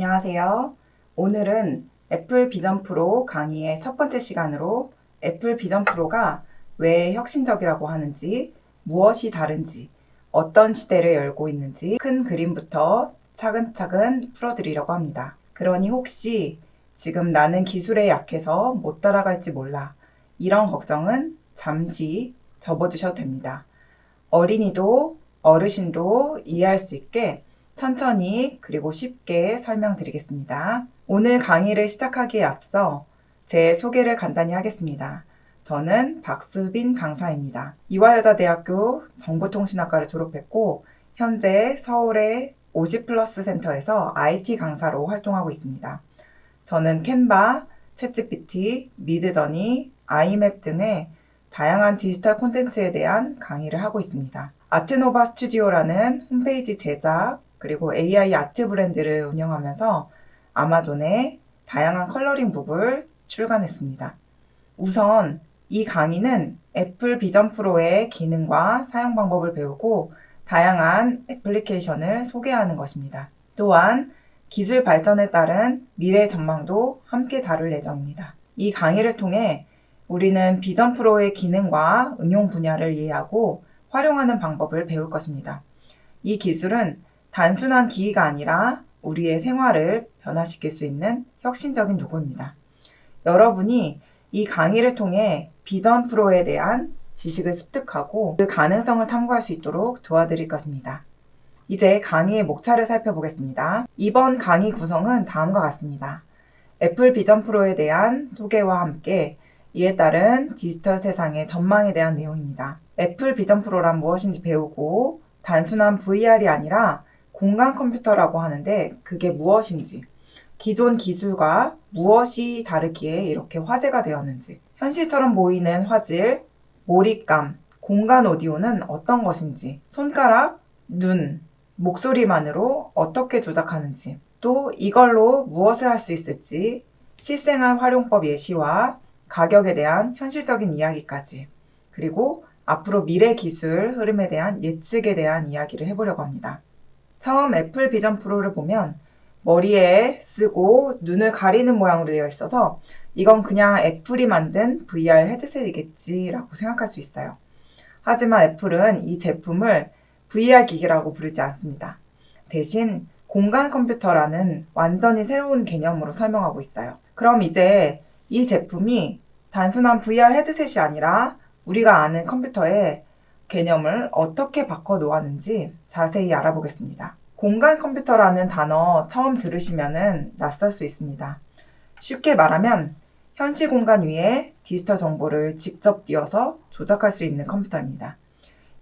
안녕하세요. 오늘은 애플 비전 프로 강의의 첫 번째 시간으로 애플 비전 프로가 왜 혁신적이라고 하는지, 무엇이 다른지, 어떤 시대를 열고 있는지 큰 그림부터 차근차근 풀어드리려고 합니다. 그러니 혹시 지금 나는 기술에 약해서 못 따라갈지 몰라. 이런 걱정은 잠시 접어두셔도 됩니다. 어린이도 어르신도 이해할 수 있게 천천히 그리고 쉽게 설명드리겠습니다. 오늘 강의를 시작하기에 앞서 제 소개를 간단히 하겠습니다. 저는 박수빈 강사입니다. 이화여자대학교 정보통신학과를 졸업했고 현재 서울의 50플러스 센터에서 IT 강사로 활동하고 있습니다. 저는 캔바, 챗GPT, 미드저니, 아이맵 등의 다양한 디지털 콘텐츠에 대한 강의를 하고 있습니다. 아트노바 스튜디오라는 홈페이지 제작, 그리고 AI 아트 브랜드를 운영하면서 아마존에 다양한 컬러링 북을 출간했습니다. 우선 이 강의는 애플 비전 프로의 기능과 사용 방법을 배우고 다양한 애플리케이션을 소개하는 것입니다. 또한 기술 발전에 따른 미래 전망도 함께 다룰 예정입니다. 이 강의를 통해 우리는 비전 프로의 기능과 응용 분야를 이해하고 활용하는 방법을 배울 것입니다. 이 기술은 단순한 기기가 아니라 우리의 생활을 변화시킬 수 있는 혁신적인 도구입니다. 여러분이 이 강의를 통해 비전 프로에 대한 지식을 습득하고 그 가능성을 탐구할 수 있도록 도와드릴 것입니다. 이제 강의의 목차를 살펴보겠습니다. 이번 강의 구성은 다음과 같습니다. 애플 비전 프로에 대한 소개와 함께 이에 따른 디지털 세상의 전망에 대한 내용입니다. 애플 비전 프로란 무엇인지 배우고 단순한 VR이 아니라 공간 컴퓨터라고 하는데 그게 무엇인지, 기존 기술과 무엇이 다르기에 이렇게 화제가 되었는지, 현실처럼 보이는 화질, 몰입감, 공간 오디오는 어떤 것인지, 손가락, 눈, 목소리만으로 어떻게 조작하는지, 또 이걸로 무엇을 할 수 있을지, 실생활 활용법 예시와 가격에 대한 현실적인 이야기까지, 그리고 앞으로 미래 기술 흐름에 대한 예측에 대한 이야기를 해보려고 합니다. 처음 애플 비전 프로를 보면 머리에 쓰고 눈을 가리는 모양으로 되어 있어서 이건 그냥 애플이 만든 VR 헤드셋이겠지라고 생각할 수 있어요. 하지만 애플은 이 제품을 VR 기기라고 부르지 않습니다. 대신 공간 컴퓨터라는 완전히 새로운 개념으로 설명하고 있어요. 그럼 이제 이 제품이 단순한 VR 헤드셋이 아니라 우리가 아는 컴퓨터의 개념을 어떻게 바꿔 놓았는지 자세히 알아보겠습니다. 공간 컴퓨터라는 단어 처음 들으시면 낯설 수 있습니다. 쉽게 말하면 현실 공간 위에 디지털 정보를 직접 띄워서 조작할 수 있는 컴퓨터입니다.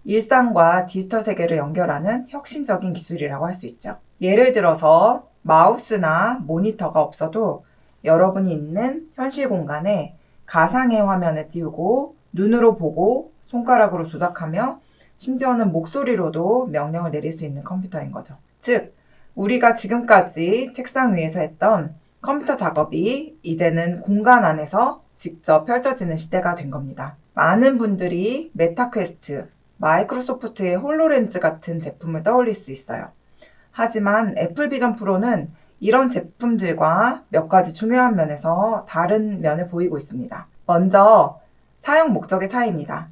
일상과 디지털 세계를 연결하는 혁신적인 기술이라고 할 수 있죠. 예를 들어서 마우스나 모니터가 없어도 여러분이 있는 현실 공간에 가상의 화면을 띄우고 눈으로 보고 손가락으로 조작하며 심지어는 목소리로도 명령을 내릴 수 있는 컴퓨터인 거죠. 즉, 우리가 지금까지 책상 위에서 했던 컴퓨터 작업이 이제는 공간 안에서 직접 펼쳐지는 시대가 된 겁니다. 많은 분들이 메타퀘스트, 마이크로소프트의 홀로렌즈 같은 제품을 떠올릴 수 있어요. 하지만 애플 비전 프로는 이런 제품들과 몇 가지 중요한 면에서 다른 면을 보이고 있습니다. 먼저 사용 목적의 차이입니다.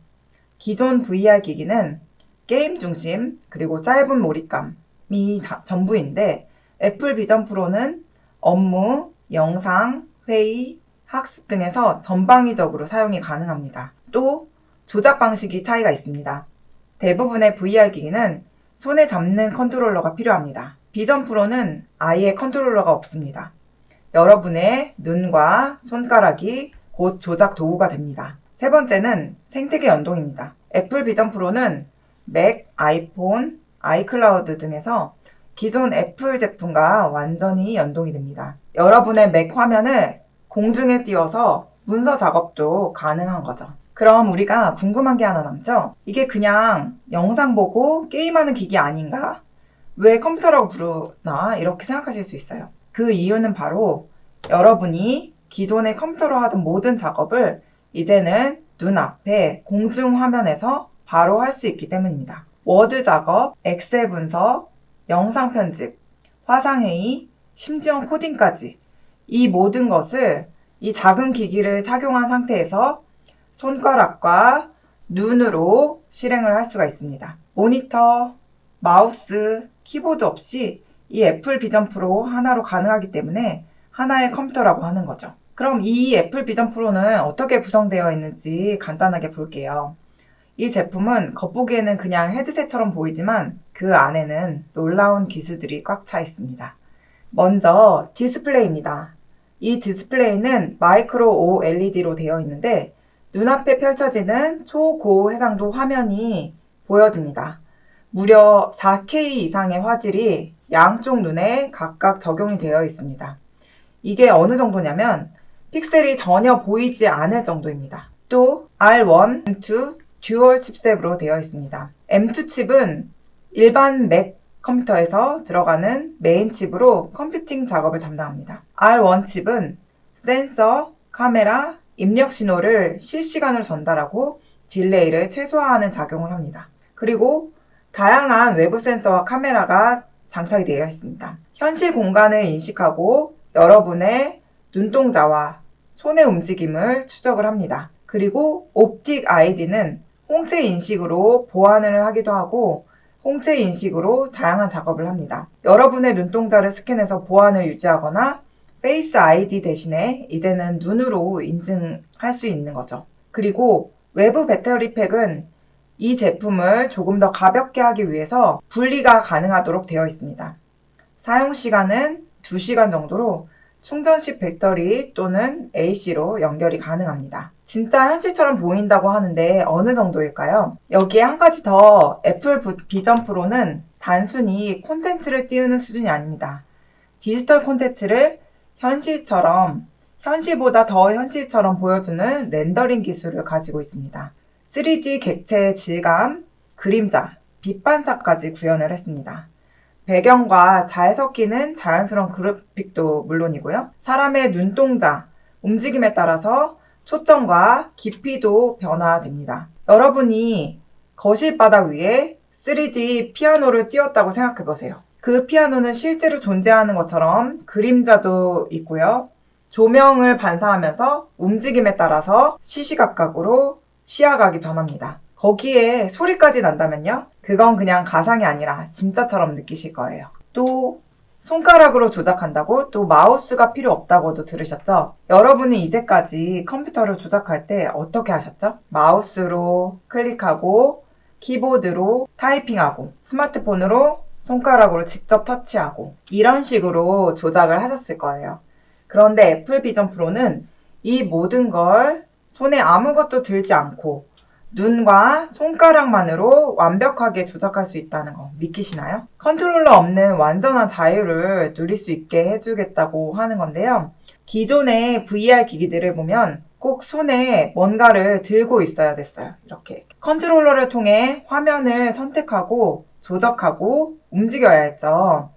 기존 VR 기기는 게임 중심 그리고 짧은 몰입감이 전부인데 애플 비전 프로는 업무, 영상, 회의, 학습 등에서 전방위적으로 사용이 가능합니다. 또 조작 방식이 차이가 있습니다. 대부분의 VR 기기는 손에 잡는 컨트롤러가 필요합니다. 비전 프로는 아예 컨트롤러가 없습니다. 여러분의 눈과 손가락이 곧 조작 도구가 됩니다. 세 번째는 생태계 연동입니다. 애플 비전 프로는 맥, 아이폰, 아이클라우드 등에서 기존 애플 제품과 완전히 연동이 됩니다. 여러분의 맥 화면을 공중에 띄워서 문서 작업도 가능한 거죠. 그럼 우리가 궁금한 게 하나 남죠? 이게 그냥 영상 보고 게임하는 기기 아닌가? 왜 컴퓨터라고 부르나? 이렇게 생각하실 수 있어요. 그 이유는 바로 여러분이 기존의 컴퓨터로 하던 모든 작업을 이제는 눈앞에 공중 화면에서 바로 할 수 있기 때문입니다. 워드 작업, 엑셀 분석, 영상 편집, 화상회의, 심지어 코딩까지 이 모든 것을 이 작은 기기를 착용한 상태에서 손가락과 눈으로 실행을 할 수가 있습니다. 모니터, 마우스, 키보드 없이 이 애플 비전 프로 하나로 가능하기 때문에 하나의 컴퓨터라고 하는 거죠. 그럼 이 애플 비전 프로는 어떻게 구성되어 있는지 간단하게 볼게요. 이 제품은 겉보기에는 그냥 헤드셋처럼 보이지만 그 안에는 놀라운 기술들이 꽉 차 있습니다. 먼저 디스플레이입니다. 이 디스플레이는 마이크로 OLED로 되어 있는데 눈앞에 펼쳐지는 초고해상도 화면이 보여집니다. 무려 4K 이상의 화질이 양쪽 눈에 각각 적용이 되어 있습니다. 이게 어느 정도냐면 픽셀이 전혀 보이지 않을 정도입니다. 또 R1, M2 듀얼 칩셋으로 되어 있습니다. M2 칩은 일반 맥 컴퓨터에서 들어가는 메인 칩으로 컴퓨팅 작업을 담당합니다. R1 칩은 센서, 카메라, 입력 신호를 실시간으로 전달하고 딜레이를 최소화하는 작용을 합니다. 그리고 다양한 외부 센서와 카메라가 장착이 되어 있습니다. 현실 공간을 인식하고 여러분의 눈동자와 손의 움직임을 추적을 합니다. 그리고 옵틱 아이디는 홍채 인식으로 보안을 하기도 하고 홍채 인식으로 다양한 작업을 합니다. 여러분의 눈동자를 스캔해서 보안을 유지하거나 페이스 아이디 대신에 이제는 눈으로 인증할 수 있는 거죠. 그리고 외부 배터리 팩은 이 제품을 조금 더 가볍게 하기 위해서 분리가 가능하도록 되어 있습니다. 사용 시간은 2시간 정도로 충전식 배터리 또는 AC로 연결이 가능합니다. 진짜 현실처럼 보인다고 하는데 어느 정도일까요? 여기에 한 가지 더 애플 비전 프로는 단순히 콘텐츠를 띄우는 수준이 아닙니다. 디지털 콘텐츠를 현실보다 더 현실처럼 보여주는 렌더링 기술을 가지고 있습니다. 3D 객체의 질감, 그림자, 빛 반사까지 구현을 했습니다. 배경과 잘 섞이는 자연스러운 그래픽도 물론이고요. 사람의 눈동자, 움직임에 따라서 초점과 깊이도 변화됩니다. 여러분이 거실 바닥 위에 3D 피아노를 띄웠다고 생각해 보세요. 그 피아노는 실제로 존재하는 것처럼 그림자도 있고요. 조명을 반사하면서 움직임에 따라서 시시각각으로 시야각이 변합니다. 거기에 소리까지 난다면요? 그건 그냥 가상이 아니라 진짜처럼 느끼실 거예요. 또 손가락으로 조작한다고 또 마우스가 필요 없다고도 들으셨죠? 여러분이 이제까지 컴퓨터를 조작할 때 어떻게 하셨죠? 마우스로 클릭하고 키보드로 타이핑하고 스마트폰으로 손가락으로 직접 터치하고 이런 식으로 조작을 하셨을 거예요. 그런데 애플 비전 프로는 이 모든 걸 손에 아무것도 들지 않고 눈과 손가락만으로 완벽하게 조작할 수 있다는 거 믿기시나요? 컨트롤러 없는 완전한 자유를 누릴 수 있게 해주겠다고 하는 건데요. 기존의 VR 기기들을 보면 꼭 손에 뭔가를 들고 있어야 됐어요. 이렇게 컨트롤러를 통해 화면을 선택하고 조작하고 움직여야 했죠.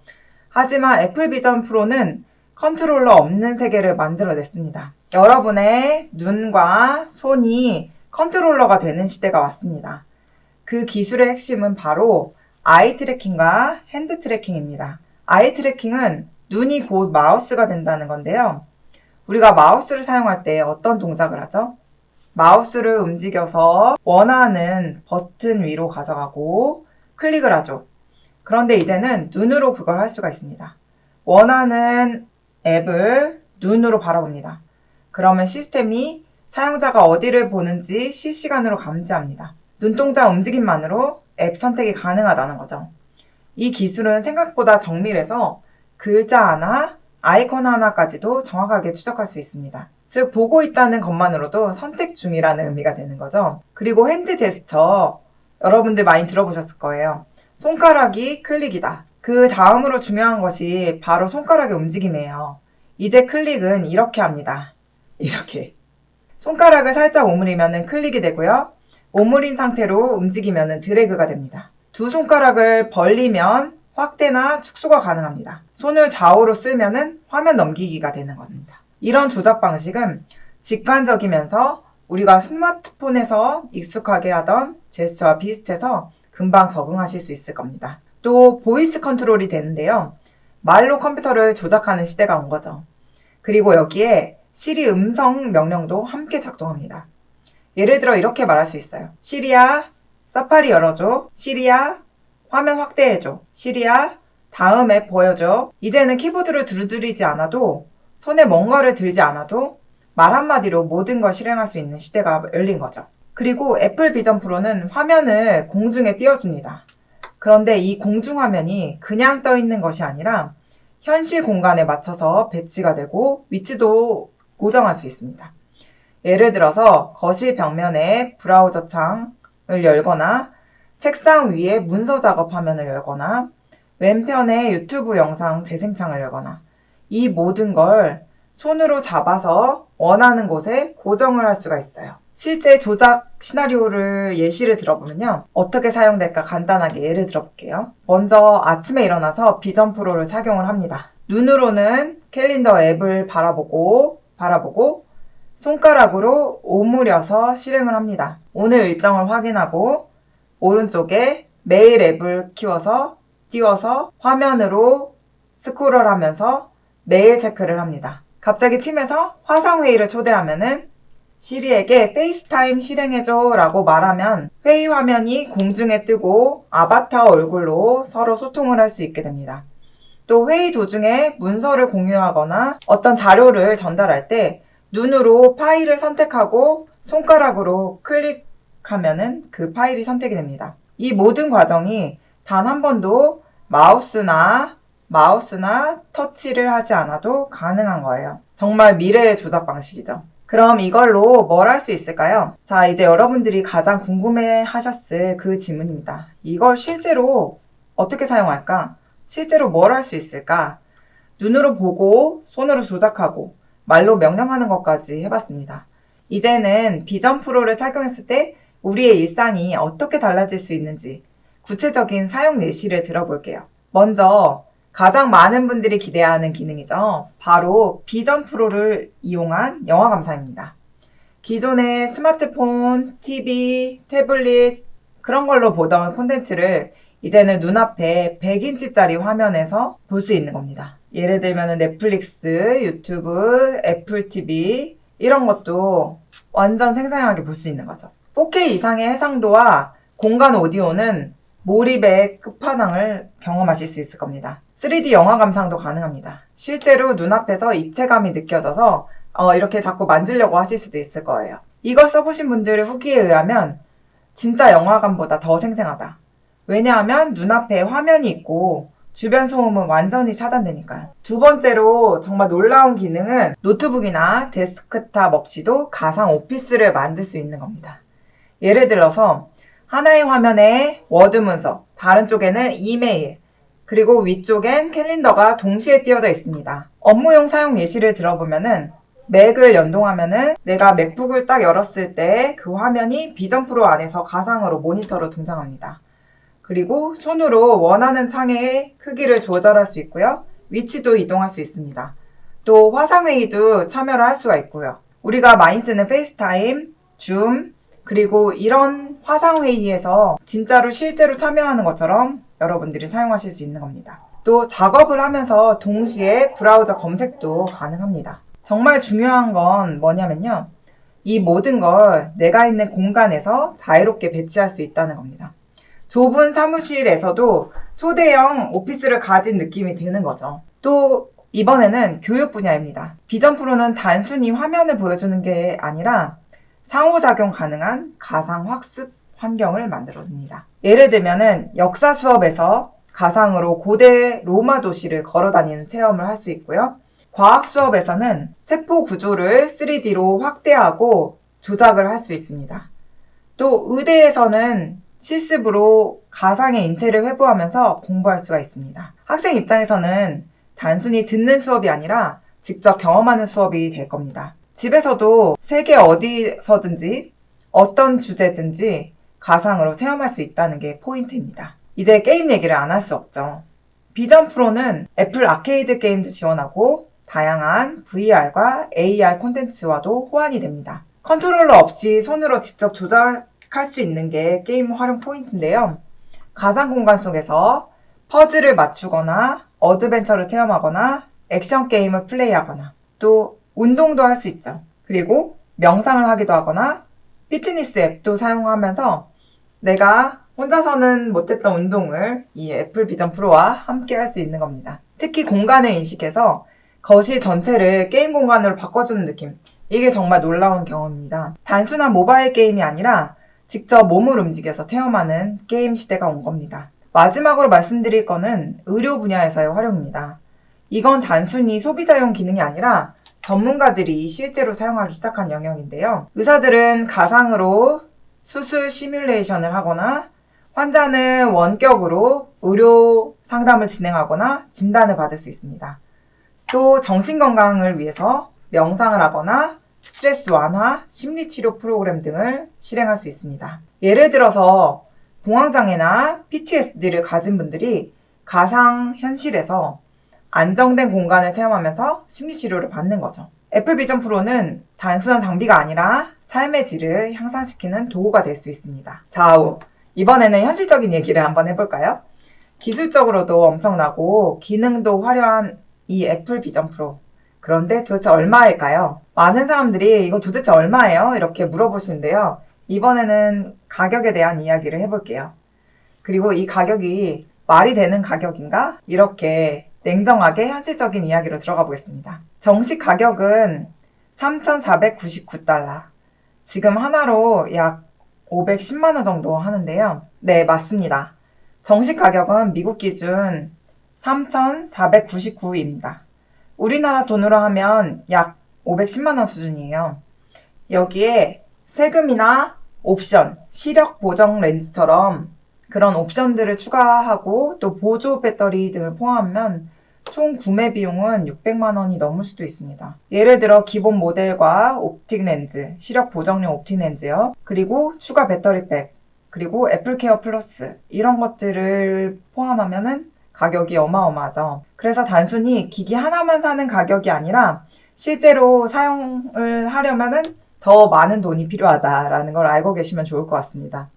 하지만 애플 비전 프로는 컨트롤러 없는 세계를 만들어냈습니다. 여러분의 눈과 손이 컨트롤러가 되는 시대가 왔습니다. 그 기술의 핵심은 바로 아이 트래킹과 핸드 트래킹입니다. 아이 트래킹은 눈이 곧 마우스가 된다는 건데요. 우리가 마우스를 사용할 때 어떤 동작을 하죠? 마우스를 움직여서 원하는 버튼 위로 가져가고 클릭을 하죠. 그런데 이제는 눈으로 그걸 할 수가 있습니다. 원하는 앱을 눈으로 바라봅니다. 그러면 시스템이 사용자가 어디를 보는지 실시간으로 감지합니다. 눈동자 움직임만으로 앱 선택이 가능하다는 거죠. 이 기술은 생각보다 정밀해서 글자 하나, 아이콘 하나까지도 정확하게 추적할 수 있습니다. 즉, 보고 있다는 것만으로도 선택 중이라는 의미가 되는 거죠. 그리고 핸드 제스처, 여러분들 많이 들어보셨을 거예요. 손가락이 클릭이다. 그 다음으로 중요한 것이 바로 손가락의 움직임이에요. 이제 클릭은 이렇게 합니다. 이렇게. 손가락을 살짝 오므리면 클릭이 되고요. 오므린 상태로 움직이면 드래그가 됩니다. 두 손가락을 벌리면 확대나 축소가 가능합니다. 손을 좌우로 쓰면 화면 넘기기가 되는 겁니다. 이런 조작 방식은 직관적이면서 우리가 스마트폰에서 익숙하게 하던 제스처와 비슷해서 금방 적응하실 수 있을 겁니다. 또 보이스 컨트롤이 되는데요. 말로 컴퓨터를 조작하는 시대가 온 거죠. 그리고 여기에 시리 음성 명령도 함께 작동합니다. 예를 들어 이렇게 말할 수 있어요. 시리야, 사파리 열어줘. 시리야, 화면 확대해줘. 시리야, 다음 앱 보여줘. 이제는 키보드를 두드리지 않아도, 손에 뭔가를 들지 않아도 말 한마디로 모든 걸 실행할 수 있는 시대가 열린 거죠. 그리고 애플 비전 프로는 화면을 공중에 띄워줍니다. 그런데 이 공중 화면이 그냥 떠 있는 것이 아니라 현실 공간에 맞춰서 배치가 되고 위치도 고정할 수 있습니다. 예를 들어서 거실 벽면에 브라우저 창을 열거나 책상 위에 문서 작업 화면을 열거나 왼편에 유튜브 영상 재생창을 열거나 이 모든 걸 손으로 잡아서 원하는 곳에 고정을 할 수가 있어요. 실제 조작 시나리오를 예시를 들어보면요. 어떻게 사용될까 간단하게 예를 들어볼게요. 먼저 아침에 일어나서 비전 프로를 착용을 합니다. 눈으로는 캘린더 앱을 바라보고 손가락으로 오므려서 실행을 합니다. 오늘 일정을 확인하고 오른쪽에 메일 앱을 띄워서 화면으로 스크롤 하면서 메일 체크를 합니다. 갑자기 팀에서 화상회의를 초대하면은 시리에게 페이스타임 실행해줘 라고 말하면 회의 화면이 공중에 뜨고 아바타 얼굴로 서로 소통을 할 수 있게 됩니다. 또 회의 도중에 문서를 공유하거나 어떤 자료를 전달할 때 눈으로 파일을 선택하고 손가락으로 클릭하면은 그 파일이 선택이 됩니다. 이 모든 과정이 단 한 번도 마우스나 터치를 하지 않아도 가능한 거예요. 정말 미래의 조작 방식이죠. 그럼 이걸로 뭘 할 수 있을까요? 자, 이제 여러분들이 가장 궁금해 하셨을 그 질문입니다. 이걸 실제로 어떻게 사용할까? 실제로 뭘 할 수 있을까? 눈으로 보고 손으로 조작하고 말로 명령하는 것까지 해봤습니다. 이제는 비전 프로를 착용했을 때 우리의 일상이 어떻게 달라질 수 있는지 구체적인 사용 예시를 들어볼게요. 먼저 가장 많은 분들이 기대하는 기능이죠. 바로 비전 프로를 이용한 영화 감상입니다. 기존의 스마트폰, TV, 태블릿 그런 걸로 보던 콘텐츠를 이제는 눈앞에 100인치짜리 화면에서 볼 수 있는 겁니다. 예를 들면 넷플릭스, 유튜브, 애플 TV 이런 것도 완전 생생하게 볼 수 있는 거죠. 4K 이상의 해상도와 공간 오디오는 몰입의 끝판왕을 경험하실 수 있을 겁니다. 3D 영화 감상도 가능합니다. 실제로 눈앞에서 입체감이 느껴져서 이렇게 자꾸 만지려고 하실 수도 있을 거예요. 이걸 써보신 분들의 후기에 의하면 진짜 영화관보다 더 생생하다. 왜냐하면 눈앞에 화면이 있고 주변 소음은 완전히 차단되니까요. 두 번째로 정말 놀라운 기능은 노트북이나 데스크탑 없이도 가상 오피스를 만들 수 있는 겁니다. 예를 들어서 하나의 화면에 워드 문서, 다른 쪽에는 이메일, 그리고 위쪽엔 캘린더가 동시에 띄워져 있습니다. 업무용 사용 예시를 들어보면은 맥을 연동하면은 내가 맥북을 딱 열었을 때 그 화면이 비전 프로 안에서 가상으로 모니터로 등장합니다. 그리고 손으로 원하는 창의 크기를 조절할 수 있고요. 위치도 이동할 수 있습니다. 또 화상회의도 참여를 할 수가 있고요. 우리가 많이 쓰는 페이스타임, 줌, 그리고 이런 화상회의에서 진짜로 실제로 참여하는 것처럼 여러분들이 사용하실 수 있는 겁니다. 또 작업을 하면서 동시에 브라우저 검색도 가능합니다. 정말 중요한 건 뭐냐면요. 이 모든 걸 내가 있는 공간에서 자유롭게 배치할 수 있다는 겁니다. 좁은 사무실에서도 초대형 오피스를 가진 느낌이 드는 거죠. 또 이번에는 교육 분야입니다. 비전 프로는 단순히 화면을 보여주는 게 아니라 상호작용 가능한 가상 학습 환경을 만들어줍니다. 예를 들면은 역사 수업에서 가상으로 고대 로마 도시를 걸어다니는 체험을 할 수 있고요. 과학 수업에서는 세포 구조를 3D로 확대하고 조작을 할 수 있습니다. 또 의대에서는 실습으로 가상의 인체를 회부하면서 공부할 수가 있습니다. 학생 입장에서는 단순히 듣는 수업이 아니라 직접 경험하는 수업이 될 겁니다. 집에서도 세계 어디서든지 어떤 주제든지 가상으로 체험할 수 있다는 게 포인트입니다. 이제 게임 얘기를 안 할 수 없죠. 비전 프로는 애플 아케이드 게임도 지원하고 다양한 VR과 AR 콘텐츠와도 호환이 됩니다. 컨트롤러 없이 손으로 직접 조작할 수 있는 게 게임 활용 포인트인데요. 가상 공간 속에서 퍼즐을 맞추거나 어드벤처를 체험하거나 액션 게임을 플레이하거나 또 운동도 할 수 있죠. 그리고 명상을 하기도 하거나 피트니스 앱도 사용하면서 내가 혼자서는 못했던 운동을 이 애플 비전 프로와 함께 할 수 있는 겁니다. 특히 공간을 인식해서 거실 전체를 게임 공간으로 바꿔주는 느낌. 이게 정말 놀라운 경험입니다. 단순한 모바일 게임이 아니라 직접 몸을 움직여서 체험하는 게임 시대가 온 겁니다. 마지막으로 말씀드릴 거는 의료 분야에서의 활용입니다. 이건 단순히 소비자용 기능이 아니라 전문가들이 실제로 사용하기 시작한 영역인데요. 의사들은 가상으로 수술 시뮬레이션을 하거나 환자는 원격으로 의료 상담을 진행하거나 진단을 받을 수 있습니다. 또 정신건강을 위해서 명상을 하거나 스트레스 완화, 심리치료 프로그램 등을 실행할 수 있습니다. 예를 들어서 공황장애나 PTSD를 가진 분들이 가상현실에서 안정된 공간을 체험하면서 심리치료를 받는 거죠. 애플 비전 프로는 단순한 장비가 아니라 삶의 질을 향상시키는 도구가 될 수 있습니다. 자, 이번에는 현실적인 얘기를 한번 해볼까요? 기술적으로도 엄청나고 기능도 화려한 이 애플 비전 프로. 그런데 도대체 얼마일까요? 많은 사람들이 이거 도대체 얼마예요? 이렇게 물어보시는데요. 이번에는 가격에 대한 이야기를 해볼게요. 그리고 이 가격이 말이 되는 가격인가? 이렇게 냉정하게 현실적인 이야기로 들어가 보겠습니다. 정식 가격은 3,499달러. 지금 하나로 약 510만 원 정도 하는데요. 네, 맞습니다. 정식 가격은 미국 기준 3,499입니다. 우리나라 돈으로 하면 약 510만 원 수준이에요. 여기에 세금이나 옵션, 시력 보정 렌즈처럼 그런 옵션들을 추가하고 또 보조 배터리 등을 포함하면 총 구매 비용은 600만 원이 넘을 수도 있습니다. 예를 들어 기본 모델과 옵틱 렌즈, 시력 보정용 옵틱 렌즈요. 그리고 추가 배터리백, 그리고 애플케어 플러스 이런 것들을 포함하면은 가격이 어마어마하죠. 그래서 단순히 기기 하나만 사는 가격이 아니라 실제로 사용을 하려면은 더 많은 돈이 필요하다라는 걸 알고 계시면 좋을 것 같습니다.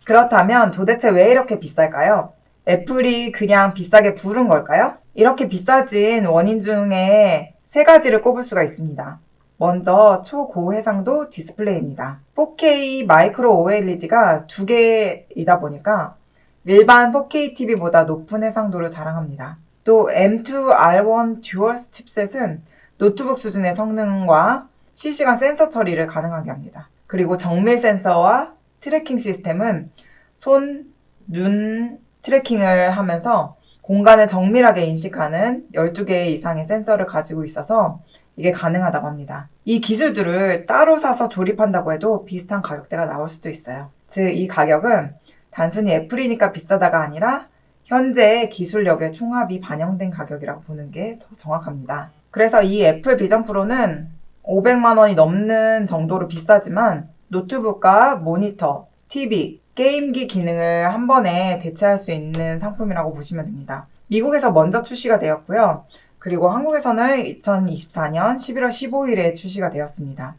그렇다면 도대체 왜 이렇게 비쌀까요? 애플이 그냥 비싸게 부른 걸까요? 이렇게 비싸진 원인 중에 세 가지를 꼽을 수가 있습니다. 먼저 초고해상도 디스플레이입니다. 4K 마이크로 OLED가 2개이다 보니까 일반 4K TV보다 높은 해상도를 자랑합니다. 또 M2R1 듀얼스 칩셋은 노트북 수준의 성능과 실시간 센서 처리를 가능하게 합니다. 그리고 정밀 센서와 트래킹 시스템은 손, 눈 트래킹을 하면서 공간을 정밀하게 인식하는 12개 이상의 센서를 가지고 있어서 이게 가능하다고 합니다. 이 기술들을 따로 사서 조립한다고 해도 비슷한 가격대가 나올 수도 있어요. 즉, 이 가격은 단순히 애플이니까 비싸다가 아니라 현재의 기술력의 총합이 반영된 가격이라고 보는 게 더 정확합니다. 그래서 이 애플 비전 프로는 500만 원이 넘는 정도로 비싸지만 노트북과 모니터, TV, 게임기 기능을 한 번에 대체할 수 있는 상품이라고 보시면 됩니다. 미국에서 먼저 출시가 되었고요. 그리고 한국에서는 2024년 11월 15일에 출시가 되었습니다.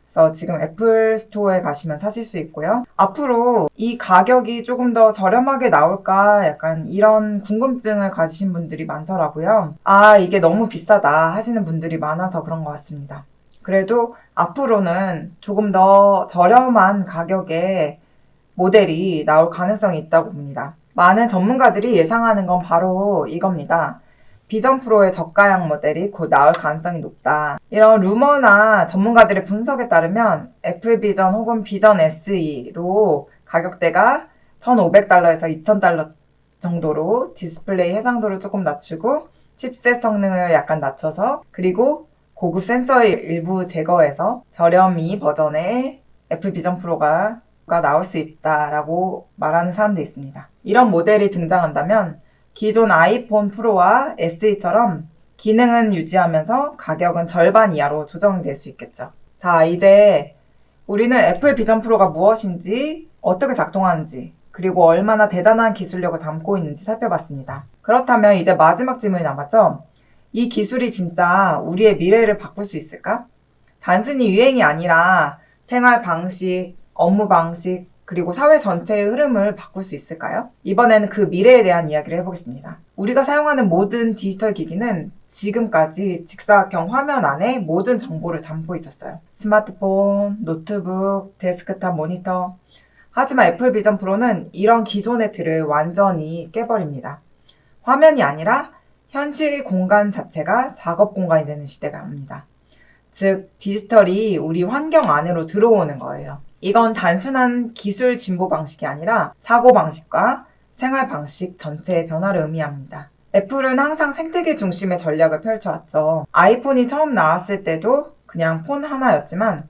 그래서 지금 애플 스토어에 가시면 사실 수 있고요. 앞으로 이 가격이 조금 더 저렴하게 나올까 약간 이런 궁금증을 가지신 분들이 많더라고요. 아, 이게 너무 비싸다 하시는 분들이 많아서 그런 것 같습니다. 그래도 앞으로는 조금 더 저렴한 가격의 모델이 나올 가능성이 있다고 봅니다. 많은 전문가들이 예상하는 건 바로 이겁니다. 비전 프로의 저가형 모델이 곧 나올 가능성이 높다. 이런 루머나 전문가들의 분석에 따르면 애플 비전 혹은 비전 SE로 가격대가 1,500달러에서 2,000달러 정도로 디스플레이 해상도를 조금 낮추고 칩셋 성능을 약간 낮춰서 그리고 고급 센서의 일부 제거해서 저렴이 버전의 애플 비전 프로가 나올 수 있다라고 말하는 사람도 있습니다. 이런 모델이 등장한다면 기존 아이폰 프로와 SE처럼 기능은 유지하면서 가격은 절반 이하로 조정될 수 있겠죠. 자, 이제 우리는 애플 비전 프로가 무엇인지, 어떻게 작동하는지, 그리고 얼마나 대단한 기술력을 담고 있는지 살펴봤습니다. 그렇다면 이제 마지막 질문이 남았죠? 이 기술이 진짜 우리의 미래를 바꿀 수 있을까? 단순히 유행이 아니라 생활 방식, 업무 방식, 그리고 사회 전체의 흐름을 바꿀 수 있을까요? 이번에는 그 미래에 대한 이야기를 해보겠습니다. 우리가 사용하는 모든 디지털 기기는 지금까지 직사각형 화면 안에 모든 정보를 담고 있었어요. 스마트폰, 노트북, 데스크탑 모니터. 하지만 애플 비전 프로는 이런 기존의 틀을 완전히 깨버립니다. 화면이 아니라 현실 공간 자체가 작업 공간이 되는 시대가 옵니다. 즉, 디지털이 우리 환경 안으로 들어오는 거예요. 이건 단순한 기술 진보 방식이 아니라 사고 방식과 생활 방식 전체의 변화를 의미합니다. 애플은 항상 생태계 중심의 전략을 펼쳐왔죠. 아이폰이 처음 나왔을 때도 그냥 폰 하나였지만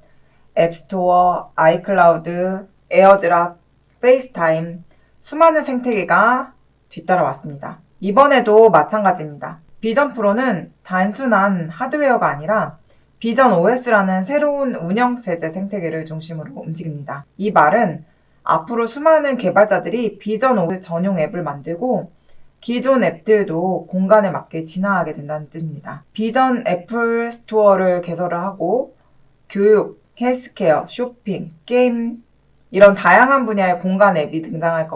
앱스토어, 아이클라우드, 에어드랍, 페이스타임, 수많은 생태계가 뒤따라왔습니다. 이번에도 마찬가지입니다. 비전 프로는 단순한 하드웨어가 아니라 비전 OS라는 새로운 운영체제 생태계를 중심으로 움직입니다. 이 말은 앞으로 수많은 개발자들이 비전 OS 전용 앱을 만들고 기존 앱들도 공간에 맞게 진화하게 된다는 뜻입니다. 비전 애플 스토어를 개설을 하고 교육, 헬스케어, 쇼핑, 게임 이런 다양한 분야의 공간 앱이 등장할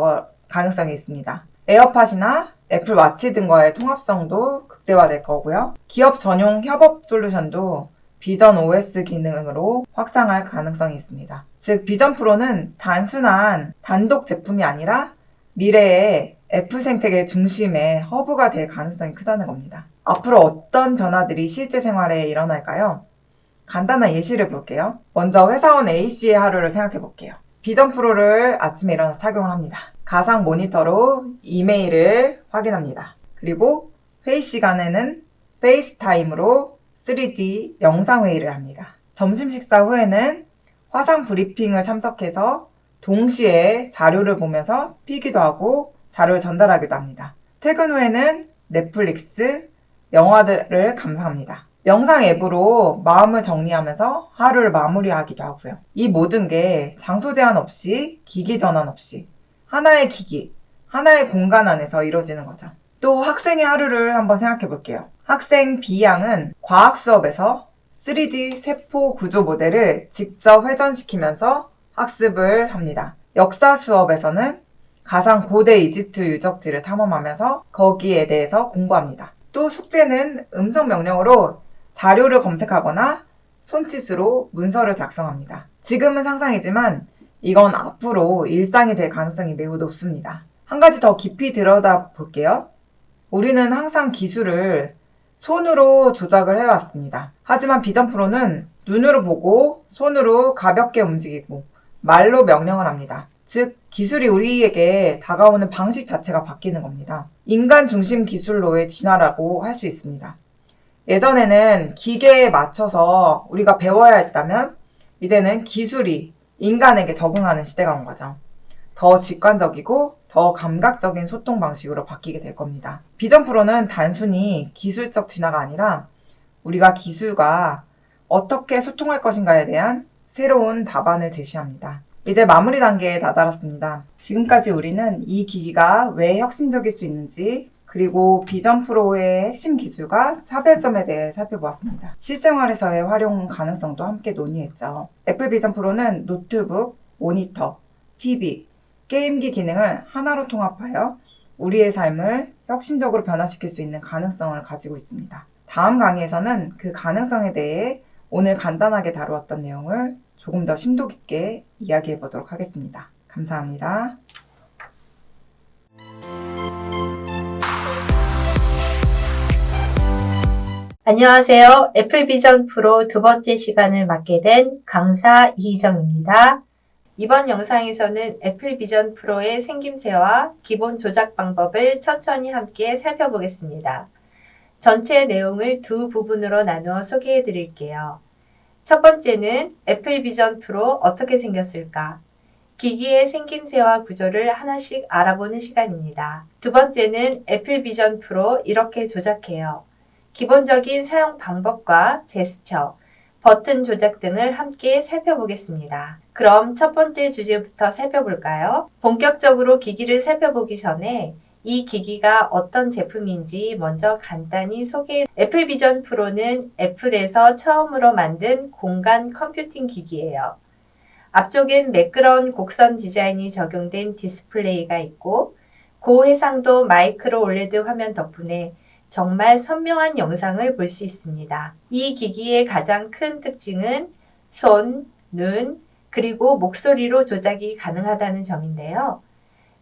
가능성이 있습니다. 에어팟이나 애플 와치 등과의 통합성도 극대화될 거고요. 기업 전용 협업 솔루션도 비전 OS 기능으로 확장할 가능성이 있습니다. 즉, 비전 프로는 단순한 단독 제품이 아니라 미래의 애플 생태계 중심의 허브가 될 가능성이 크다는 겁니다. 앞으로 어떤 변화들이 실제 생활에 일어날까요? 간단한 예시를 볼게요. 먼저 회사원 A씨의 하루를 생각해 볼게요. 비전 프로를 아침에 일어나서 착용을 합니다. 가상 모니터로 이메일을 확인합니다. 그리고 회의 시간에는 페이스타임으로 3D 영상회의를 합니다. 점심 식사 후에는 화상 브리핑을 참석해서 동시에 자료를 보면서 필기도 하고 자료를 전달하기도 합니다. 퇴근 후에는 넷플릭스, 영화들을 감상합니다. 영상 앱으로 마음을 정리하면서 하루를 마무리하기도 하고요. 이 모든 게 장소 제한 없이, 기기 전환 없이 하나의 기기, 하나의 공간 안에서 이루어지는 거죠. 또 학생의 하루를 한번 생각해 볼게요. 학생 B양은 과학 수업에서 3D 세포 구조 모델을 직접 회전시키면서 학습을 합니다. 역사 수업에서는 가상 고대 이집트 유적지를 탐험하면서 거기에 대해서 공부합니다. 또 숙제는 음성 명령으로 자료를 검색하거나 손짓으로 문서를 작성합니다. 지금은 상상이지만 이건 앞으로 일상이 될 가능성이 매우 높습니다. 한 가지 더 깊이 들여다 볼게요. 우리는 항상 기술을 손으로 조작을 해왔습니다. 하지만 비전 프로는 눈으로 보고 손으로 가볍게 움직이고 말로 명령을 합니다. 즉, 기술이 우리에게 다가오는 방식 자체가 바뀌는 겁니다. 인간 중심 기술로의 진화라고 할 수 있습니다. 예전에는 기계에 맞춰서 우리가 배워야 했다면 이제는 기술이 인간에게 적응하는 시대가 온 거죠. 더 직관적이고 더 감각적인 소통 방식으로 바뀌게 될 겁니다. 비전 프로는 단순히 기술적 진화가 아니라 우리가 기술과 어떻게 소통할 것인가에 대한 새로운 답안을 제시합니다. 이제 마무리 단계에 다다랐습니다. 지금까지 우리는 이 기기가 왜 혁신적일 수 있는지 그리고 비전 프로의 핵심 기술과 차별점에 대해 살펴보았습니다. 실생활에서의 활용 가능성도 함께 논의했죠. 애플 비전 프로는 노트북, 모니터, TV, 게임기 기능을 하나로 통합하여 우리의 삶을 혁신적으로 변화시킬 수 있는 가능성을 가지고 있습니다. 다음 강의에서는 그 가능성에 대해 오늘 간단하게 다루었던 내용을 조금 더 심도 깊게 이야기해 보도록 하겠습니다. 감사합니다. 안녕하세요. 애플 비전 프로 두 번째 시간을 맡게 된 강사 이희정입니다. 이번 영상에서는 애플 비전 프로의 생김새와 기본 조작 방법을 천천히 함께 살펴보겠습니다. 전체 내용을 두 부분으로 나누어 소개해 드릴게요. 첫 번째는 애플 비전 프로 어떻게 생겼을까? 기기의 생김새와 구조를 하나씩 알아보는 시간입니다. 두 번째는 애플 비전 프로 이렇게 조작해요. 기본적인 사용 방법과 제스처, 버튼 조작 등을 함께 살펴보겠습니다. 그럼 첫 번째 주제부터 살펴볼까요? 본격적으로 기기를 살펴보기 전에 이 기기가 어떤 제품인지 먼저 간단히 소개해. 애플 비전 프로는 애플에서 처음으로 만든 공간 컴퓨팅 기기예요. 앞쪽엔 매끄러운 곡선 디자인이 적용된 디스플레이가 있고 고해상도 마이크로 올레드 화면 덕분에 정말 선명한 영상을 볼 수 있습니다. 이 기기의 가장 큰 특징은 손, 눈, 그리고 목소리로 조작이 가능하다는 점인데요.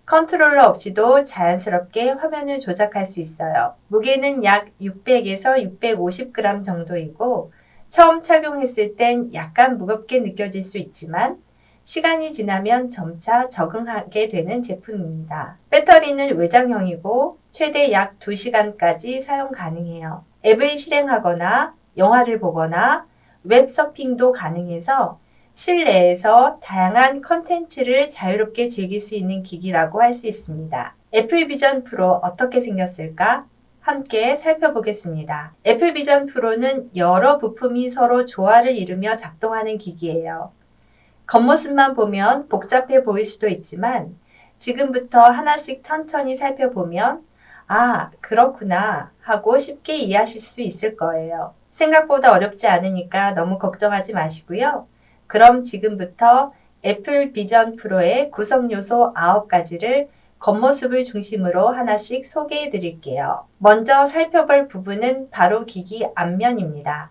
컨트롤러 없이도 자연스럽게 화면을 조작할 수 있어요. 무게는 약 600에서 650g 정도이고 처음 착용했을 땐 약간 무겁게 느껴질 수 있지만 시간이 지나면 점차 적응하게 되는 제품입니다. 배터리는 외장형이고 최대 약 2시간까지 사용 가능해요. 앱을 실행하거나 영화를 보거나 웹서핑도 가능해서 실내에서 다양한 컨텐츠를 자유롭게 즐길 수 있는 기기라고 할 수 있습니다. 애플 비전 프로 어떻게 생겼을까? 함께 살펴보겠습니다. 애플 비전 프로는 여러 부품이 서로 조화를 이루며 작동하는 기기예요. 겉모습만 보면 복잡해 보일 수도 있지만 지금부터 하나씩 천천히 살펴보면 아, 그렇구나 하고 쉽게 이해하실 수 있을 거예요. 생각보다 어렵지 않으니까 너무 걱정하지 마시고요. 그럼 지금부터 애플 비전 프로의 구성 요소 9가지를 겉모습을 중심으로 하나씩 소개해 드릴게요. 먼저 살펴볼 부분은 바로 기기 앞면입니다.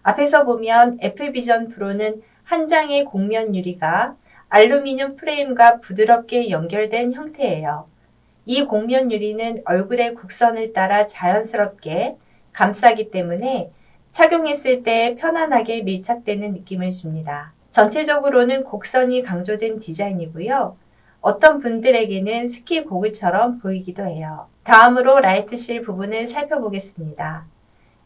앞에서 보면 애플 비전 프로는 한 장의 곡면 유리가 알루미늄 프레임과 부드럽게 연결된 형태예요. 이 곡면 유리는 얼굴의 곡선을 따라 자연스럽게 감싸기 때문에 착용했을 때 편안하게 밀착되는 느낌을 줍니다. 전체적으로는 곡선이 강조된 디자인이고요. 어떤 분들에게는 스키 고글처럼 보이기도 해요. 다음으로 라이트실 부분을 살펴보겠습니다.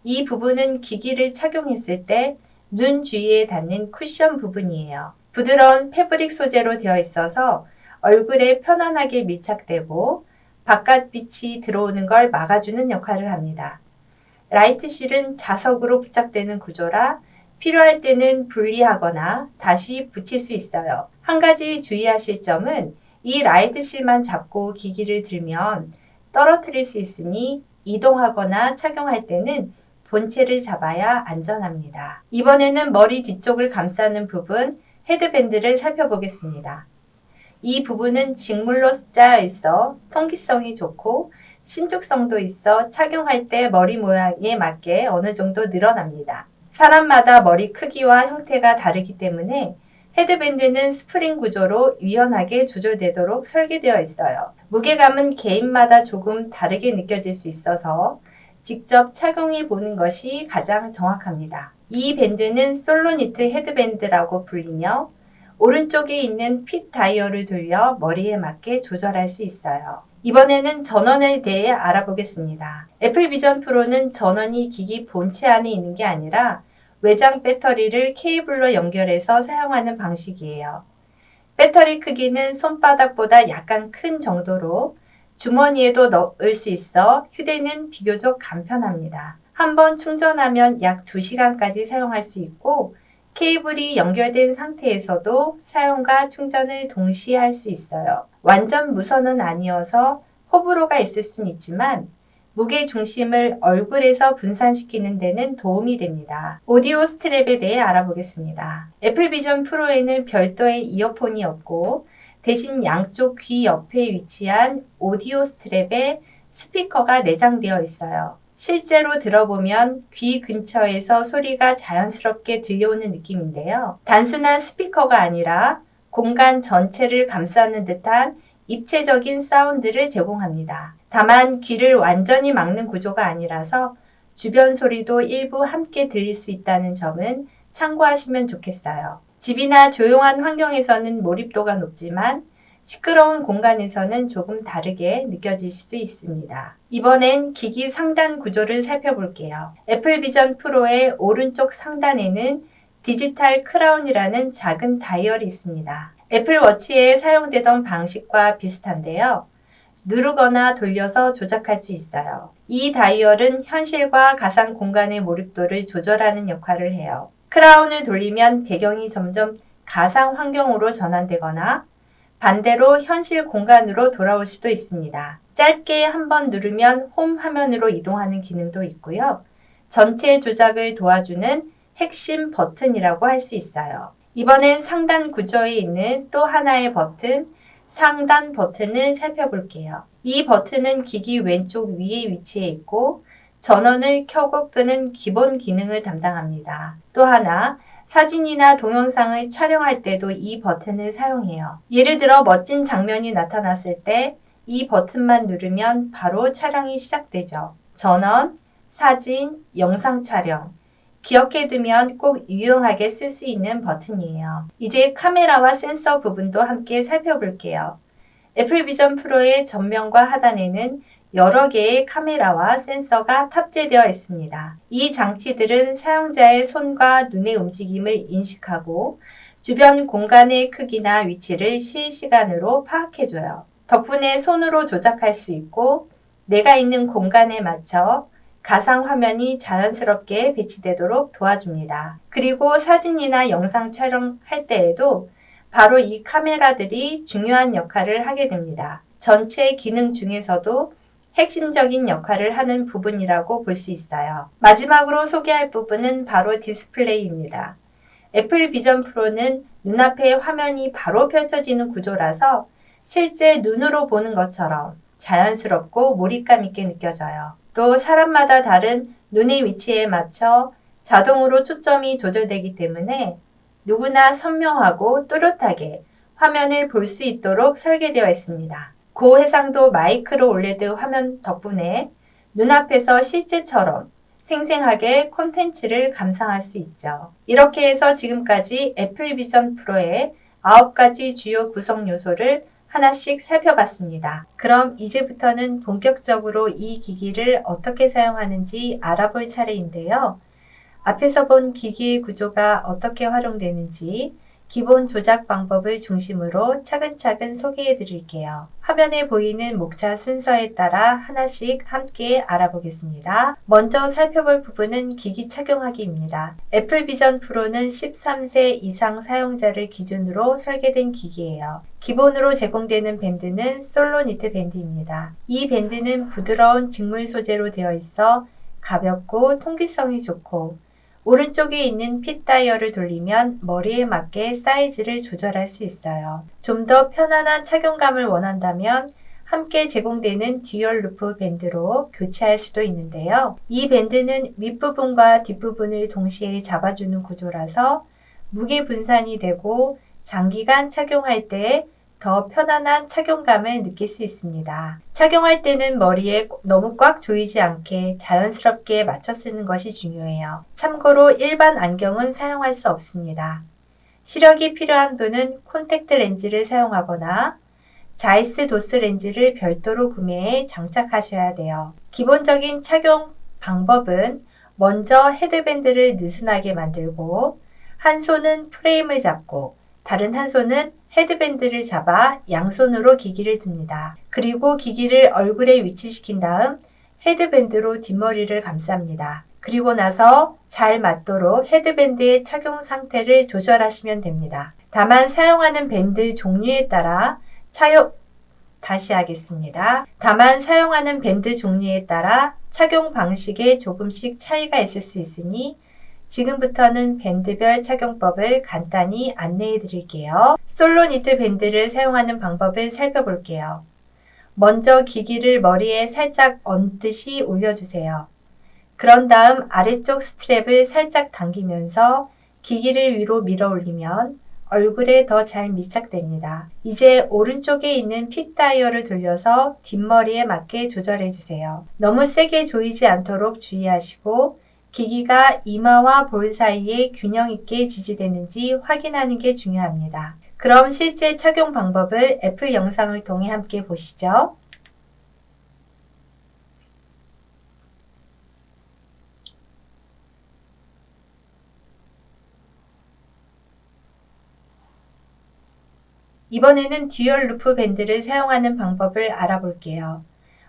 이 부분은 기기를 착용했을 때 눈 주위에 닿는 쿠션 부분이에요. 부드러운 패브릭 소재로 되어 있어서 얼굴에 편안하게 밀착되고 바깥빛이 들어오는 걸 막아주는 역할을 합니다. 라이트실은 자석으로 부착되는 구조라 필요할 때는 분리하거나 다시 붙일 수 있어요. 한 가지 주의하실 점은 이 라이트실만 잡고 기기를 들면 떨어뜨릴 수 있으니 이동하거나 착용할 때는 본체를 잡아야 안전합니다. 이번에는 머리 뒤쪽을 감싸는 부분 헤드밴드를 살펴보겠습니다. 이 부분은 직물로 짜여 있어 통기성이 좋고 신축성도 있어 착용할 때 머리 모양에 맞게 어느 정도 늘어납니다. 사람마다 머리 크기와 형태가 다르기 때문에 헤드밴드는 스프링 구조로 유연하게 조절되도록 설계되어 있어요. 무게감은 개인마다 조금 다르게 느껴질 수 있어서 직접 착용해 보는 것이 가장 정확합니다. 이 밴드는 솔로니트 헤드밴드라고 불리며 오른쪽에 있는 핏 다이얼을 돌려 머리에 맞게 조절할 수 있어요. 이번에는 전원에 대해 알아보겠습니다. 애플 비전 프로는 전원이 기기 본체 안에 있는 게 아니라 외장 배터리를 케이블로 연결해서 사용하는 방식이에요. 배터리 크기는 손바닥보다 약간 큰 정도로 주머니에도 넣을 수 있어 휴대는 비교적 간편합니다. 한번 충전하면 약 2시간까지 사용할 수 있고 케이블이 연결된 상태에서도 사용과 충전을 동시에 할 수 있어요. 완전 무선은 아니어서 호불호가 있을 수는 있지만 무게 중심을 얼굴에서 분산시키는 데는 도움이 됩니다. 오디오 스트랩에 대해 알아보겠습니다. 애플 비전 프로에는 별도의 이어폰이 없고 대신 양쪽 귀 옆에 위치한 오디오 스트랩에 스피커가 내장되어 있어요. 실제로 들어보면 귀 근처에서 소리가 자연스럽게 들려오는 느낌인데요. 단순한 스피커가 아니라 공간 전체를 감싸는 듯한 입체적인 사운드를 제공합니다. 다만 귀를 완전히 막는 구조가 아니라서 주변 소리도 일부 함께 들릴 수 있다는 점은 참고하시면 좋겠어요. 집이나 조용한 환경에서는 몰입도가 높지만 시끄러운 공간에서는 조금 다르게 느껴질 수 있습니다. 이번엔 기기 상단 구조를 살펴볼게요. 애플 비전 프로의 오른쪽 상단에는 디지털 크라운이라는 작은 다이얼이 있습니다. 애플 워치에 사용되던 방식과 비슷한데요. 누르거나 돌려서 조작할 수 있어요. 이 다이얼은 현실과 가상 공간의 몰입도를 조절하는 역할을 해요. 크라운을 돌리면 배경이 점점 가상 환경으로 전환되거나 반대로 현실 공간으로 돌아올 수도 있습니다. 짧게 한번 누르면 홈 화면으로 이동하는 기능도 있고요. 전체 조작을 도와주는 핵심 버튼이라고 할 수 있어요. 이번엔 상단 구조에 있는 또 하나의 버튼, 상단 버튼을 살펴볼게요. 이 버튼은 기기 왼쪽 위에 위치해 있고 전원을 켜고 끄는 기본 기능을 담당합니다. 또 하나, 사진이나 동영상을 촬영할 때도 이 버튼을 사용해요. 예를 들어 멋진 장면이 나타났을 때 이 버튼만 누르면 바로 촬영이 시작되죠. 전원, 사진, 영상 촬영. 기억해두면 꼭 유용하게 쓸 수 있는 버튼이에요. 이제 카메라와 센서 부분도 함께 살펴볼게요. 애플 비전 프로의 전면과 하단에는 여러 개의 카메라와 센서가 탑재되어 있습니다. 이 장치들은 사용자의 손과 눈의 움직임을 인식하고 주변 공간의 크기나 위치를 실시간으로 파악해줘요. 덕분에 손으로 조작할 수 있고 내가 있는 공간에 맞춰 가상 화면이 자연스럽게 배치되도록 도와줍니다. 그리고 사진이나 영상 촬영할 때에도 바로 이 카메라들이 중요한 역할을 하게 됩니다. 전체 기능 중에서도 핵심적인 역할을 하는 부분이라고 볼 수 있어요. 마지막으로 소개할 부분은 바로 디스플레이입니다. 애플 비전 프로는 눈앞에 화면이 바로 펼쳐지는 구조라서 실제 눈으로 보는 것처럼 자연스럽고 몰입감 있게 느껴져요. 또 사람마다 다른 눈의 위치에 맞춰 자동으로 초점이 조절되기 때문에 누구나 선명하고 또렷하게 화면을 볼 수 있도록 설계되어 있습니다. 고해상도 마이크로 올레드 화면 덕분에 눈앞에서 실제처럼 생생하게 콘텐츠를 감상할 수 있죠. 이렇게 해서 지금까지 애플 비전 프로의 9가지 주요 구성 요소를 하나씩 살펴봤습니다. 그럼 이제부터는 본격적으로 이 기기를 어떻게 사용하는지 알아볼 차례인데요. 앞에서 본 기기의 구조가 어떻게 활용되는지 기본 조작 방법을 중심으로 차근차근 소개해 드릴게요. 화면에 보이는 목차 순서에 따라 하나씩 함께 알아보겠습니다. 먼저 살펴볼 부분은 기기 착용하기입니다. 애플 비전 프로는 13세 이상 사용자를 기준으로 설계된 기기예요. 기본으로 제공되는 밴드는 솔로니트 밴드입니다. 이 밴드는 부드러운 직물 소재로 되어 있어 가볍고 통기성이 좋고 오른쪽에 있는 핏 다이얼을 돌리면 머리에 맞게 사이즈를 조절할 수 있어요. 좀 더 편안한 착용감을 원한다면 함께 제공되는 듀얼 루프 밴드로 교체할 수도 있는데요. 이 밴드는 윗부분과 뒷부분을 동시에 잡아주는 구조라서 무게 분산이 되고 장기간 착용할 때 더 편안한 착용감을 느낄 수 있습니다. 착용할 때는 머리에 너무 꽉 조이지 않게 자연스럽게 맞춰 쓰는 것이 중요해요. 참고로 일반 안경은 사용할 수 없습니다. 시력이 필요한 분은 콘택트 렌즈를 사용하거나 자이스 도스 렌즈를 별도로 구매해 장착하셔야 돼요. 기본적인 착용 방법은 먼저 헤드밴드를 느슨하게 만들고 한 손은 프레임을 잡고 다른 한 손은 헤드밴드를 잡아 양손으로 기기를 듭니다. 그리고 기기를 얼굴에 위치시킨 다음 헤드밴드로 뒷머리를 감쌉니다. 그리고 나서 잘 맞도록 헤드밴드의 착용 상태를 조절하시면 됩니다. 다만 사용하는 밴드 종류에 따라 다만 사용하는 밴드 종류에 따라 착용 방식에 조금씩 차이가 있을 수 있으니 지금부터는 밴드별 착용법을 간단히 안내해 드릴게요. 솔로니트 밴드를 사용하는 방법을 살펴볼게요. 먼저 기기를 머리에 살짝 얹듯이 올려주세요. 그런 다음 아래쪽 스트랩을 살짝 당기면서 기기를 위로 밀어 올리면 얼굴에 더 잘 밀착됩니다. 이제 오른쪽에 있는 핏 다이얼을 돌려서 뒷머리에 맞게 조절해 주세요. 너무 세게 조이지 않도록 주의하시고 기기가 이마와 볼 사이에 균형 있게 지지되는지 확인하는 게 중요합니다. 그럼 실제 착용 방법을 애플 영상을 통해 함께 보시죠. 이번에는 듀얼 루프 밴드를 사용하는 방법을 알아볼게요.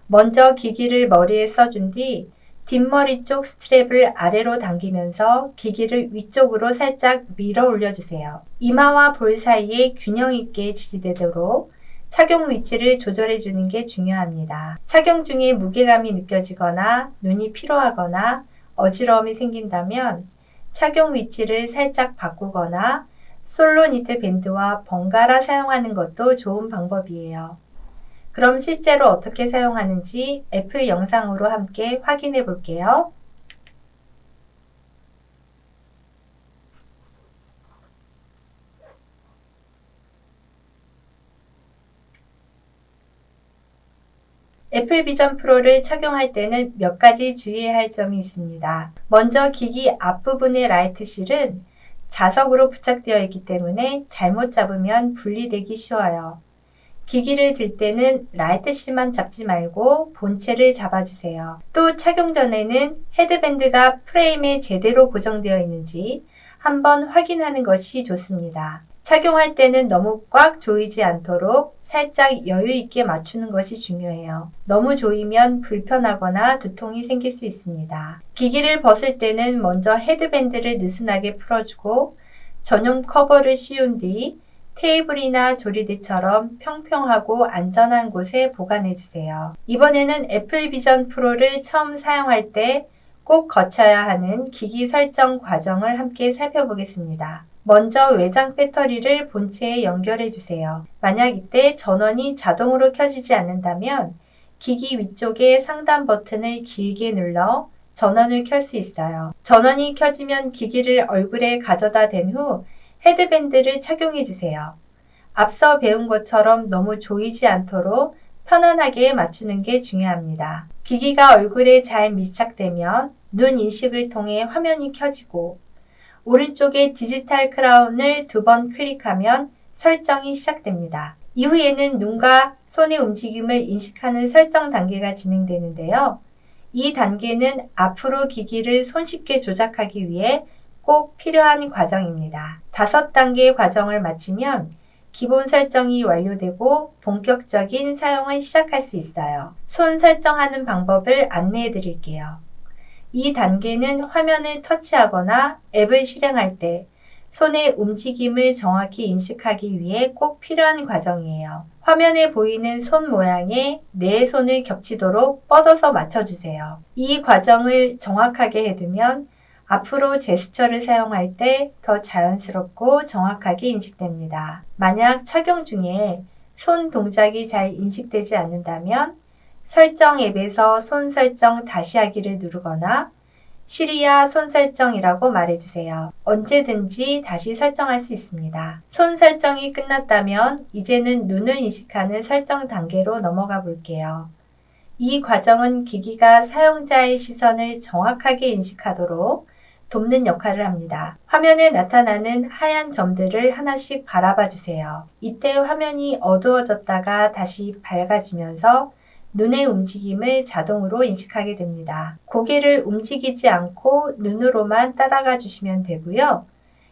먼저 기기를 머리에 써준 뒤 뒷머리 쪽 스트랩을 아래로 당기면서 기기를 위쪽으로 살짝 밀어 올려주세요. 이마와 볼 사이에 균형 있게 지지되도록 착용 위치를 조절해 주는 게 중요합니다. 착용 중에 무게감이 느껴지거나 눈이 피로하거나 어지러움이 생긴다면 착용 위치를 살짝 바꾸거나 솔로니트 밴드와 번갈아 사용하는 것도 좋은 방법이에요. 그럼 실제로 어떻게 사용하는지 애플 영상으로 함께 확인해 볼게요. 애플 비전 프로를 착용할 때는 몇 가지 주의해야 할 점이 있습니다. 먼저 기기 앞부분의 라이트 실은 자석으로 부착되어 있기 때문에 잘못 잡으면 분리되기 쉬워요. 기기를 들 때는 라이트 실만 잡지 말고 본체를 잡아주세요. 또 착용 전에는 헤드밴드가 프레임에 제대로 고정되어 있는지 한번 확인하는 것이 좋습니다. 착용할 때는 너무 꽉 조이지 않도록 살짝 여유 있게 맞추는 것이 중요해요. 너무 조이면 불편하거나 두통이 생길 수 있습니다. 기기를 벗을 때는 먼저 헤드밴드를 느슨하게 풀어주고 전용 커버를 씌운 뒤 테이블이나 조리대처럼 평평하고 안전한 곳에 보관해 주세요. 이번에는 애플 비전 프로를 처음 사용할 때 꼭 거쳐야 하는 기기 설정 과정을 함께 살펴보겠습니다. 먼저 외장 배터리를 본체에 연결해 주세요. 만약 이때 전원이 자동으로 켜지지 않는다면 기기 위쪽에 상단 버튼을 길게 눌러 전원을 켤 수 있어요. 전원이 켜지면 기기를 얼굴에 가져다 댄 후 헤드밴드를 착용해 주세요. 앞서 배운 것처럼 너무 조이지 않도록 편안하게 맞추는 게 중요합니다. 기기가 얼굴에 잘 밀착되면 눈 인식을 통해 화면이 켜지고 오른쪽에 디지털 크라운을 2번 클릭하면 설정이 시작됩니다. 이후에는 눈과 손의 움직임을 인식하는 설정 단계가 진행되는데요. 이 단계는 앞으로 기기를 손쉽게 조작하기 위해 꼭 필요한 과정입니다. 5단계의 과정을 마치면 기본 설정이 완료되고 본격적인 사용을 시작할 수 있어요. 손 설정하는 방법을 안내해 드릴게요. 이 단계는 화면을 터치하거나 앱을 실행할 때 손의 움직임을 정확히 인식하기 위해 꼭 필요한 과정이에요. 화면에 보이는 손 모양에 내 손을 겹치도록 뻗어서 맞춰주세요. 이 과정을 정확하게 해두면 앞으로 제스처를 사용할 때 더 자연스럽고 정확하게 인식됩니다. 만약 착용 중에 손 동작이 잘 인식되지 않는다면 설정 앱에서 손 설정 다시 하기를 누르거나 시리아 손 설정이라고 말해주세요. 언제든지 다시 설정할 수 있습니다. 손 설정이 끝났다면 이제는 눈을 인식하는 설정 단계로 넘어가 볼게요. 이 과정은 기기가 사용자의 시선을 정확하게 인식하도록 돕는 역할을 합니다. 화면에 나타나는 하얀 점들을 하나씩 바라봐 주세요. 이때 화면이 어두워졌다가 다시 밝아지면서 눈의 움직임을 자동으로 인식하게 됩니다. 고개를 움직이지 않고 눈으로만 따라가 주시면 되고요.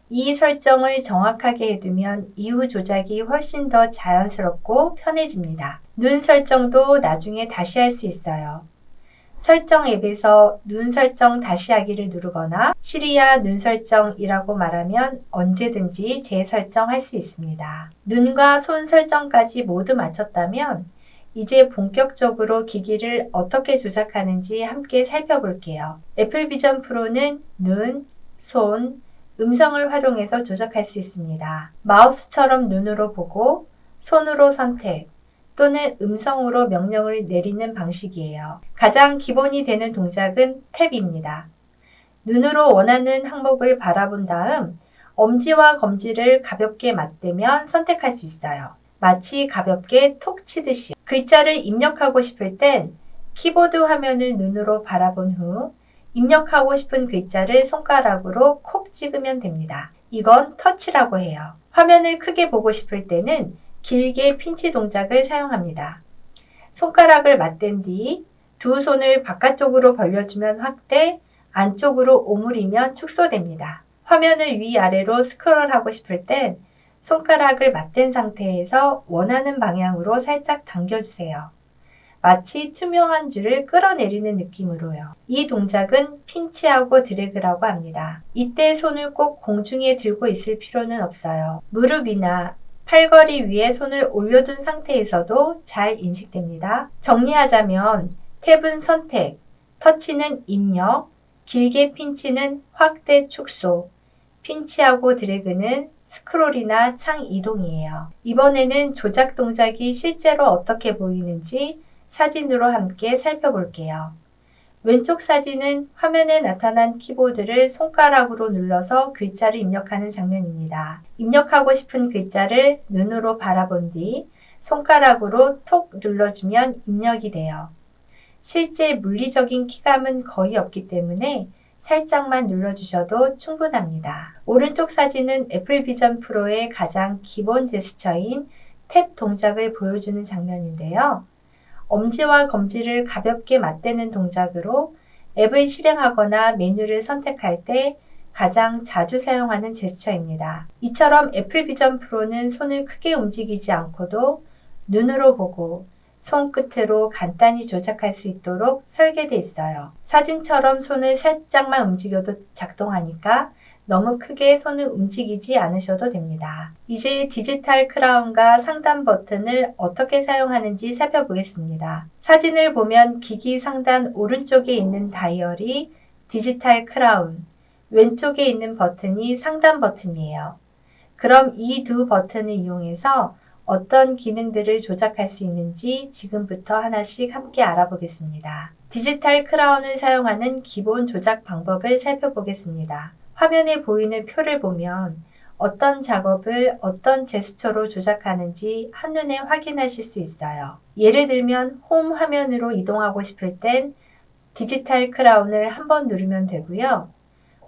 이 설정을 정확하게 해두면 이후 조작이 훨씬 더 자연스럽고 편해집니다. 눈 설정도 나중에 다시 할 수 있어요. 설정 앱에서 눈 설정 다시 하기를 누르거나 시리아 눈 설정이라고 말하면 언제든지 재설정할 수 있습니다. 눈과 손 설정까지 모두 마쳤다면 이제 본격적으로 기기를 어떻게 조작하는지 함께 살펴볼게요. 애플 비전 프로는 눈, 손, 음성을 활용해서 조작할 수 있습니다. 마우스처럼 눈으로 보고 손으로 선택 또는 음성으로 명령을 내리는 방식이에요. 가장 기본이 되는 동작은 탭입니다. 눈으로 원하는 항목을 바라본 다음 엄지와 검지를 가볍게 맞대면 선택할 수 있어요. 마치 가볍게 톡 치듯이 글자를 입력하고 싶을 땐 키보드 화면을 눈으로 바라본 후 입력하고 싶은 글자를 손가락으로 콕 찍으면 됩니다. 이건 터치라고 해요. 화면을 크게 보고 싶을 때는 길게 핀치 동작을 사용합니다. 손가락을 맞댄 뒤 두 손을 바깥쪽으로 벌려주면 확대, 안쪽으로 오므리면 축소됩니다. 화면을 위아래로 스크롤하고 싶을 땐 손가락을 맞댄 상태에서 원하는 방향으로 살짝 당겨주세요. 마치 투명한 줄을 끌어내리는 느낌으로요. 이 동작은 핀치하고 드래그라고 합니다. 이때 손을 꼭 공중에 들고 있을 필요는 없어요. 무릎이나 팔걸이 위에 손을 올려둔 상태에서도 잘 인식됩니다. 정리하자면 탭은 선택, 터치는 입력, 길게 핀치는 확대 축소, 핀치하고 드래그는 스크롤이나 창 이동이에요. 이번에는 조작 동작이 실제로 어떻게 보이는지 사진으로 함께 살펴볼게요. 왼쪽 사진은 화면에 나타난 키보드를 손가락으로 눌러서 글자를 입력하는 장면입니다. 입력하고 싶은 글자를 눈으로 바라본 뒤 손가락으로 톡 눌러주면 입력이 돼요. 실제 물리적인 키감은 거의 없기 때문에 살짝만 눌러주셔도 충분합니다. 오른쪽 사진은 애플 비전 프로의 가장 기본 제스처인 탭 동작을 보여주는 장면인데요. 엄지와 검지를 가볍게 맞대는 동작으로 앱을 실행하거나 메뉴를 선택할 때 가장 자주 사용하는 제스처입니다. 이처럼 애플 비전 프로는 손을 크게 움직이지 않고도 눈으로 보고 손끝으로 간단히 조작할 수 있도록 설계되어 있어요. 사진처럼 손을 살짝만 움직여도 작동하니까 너무 크게 손을 움직이지 않으셔도 됩니다. 이제 디지털 크라운과 상단 버튼을 어떻게 사용하는지 살펴보겠습니다. 사진을 보면 기기 상단 오른쪽에 있는 다이얼이 디지털 크라운, 왼쪽에 있는 버튼이 상단 버튼이에요. 그럼 이 두 버튼을 이용해서 어떤 기능들을 조작할 수 있는지 지금부터 하나씩 함께 알아보겠습니다. 디지털 크라운을 사용하는 기본 조작 방법을 살펴보겠습니다. 화면에 보이는 표를 보면 어떤 작업을 어떤 제스처로 조작하는지 한눈에 확인하실 수 있어요. 예를 들면 홈 화면으로 이동하고 싶을 땐 디지털 크라운을 한번 누르면 되고요.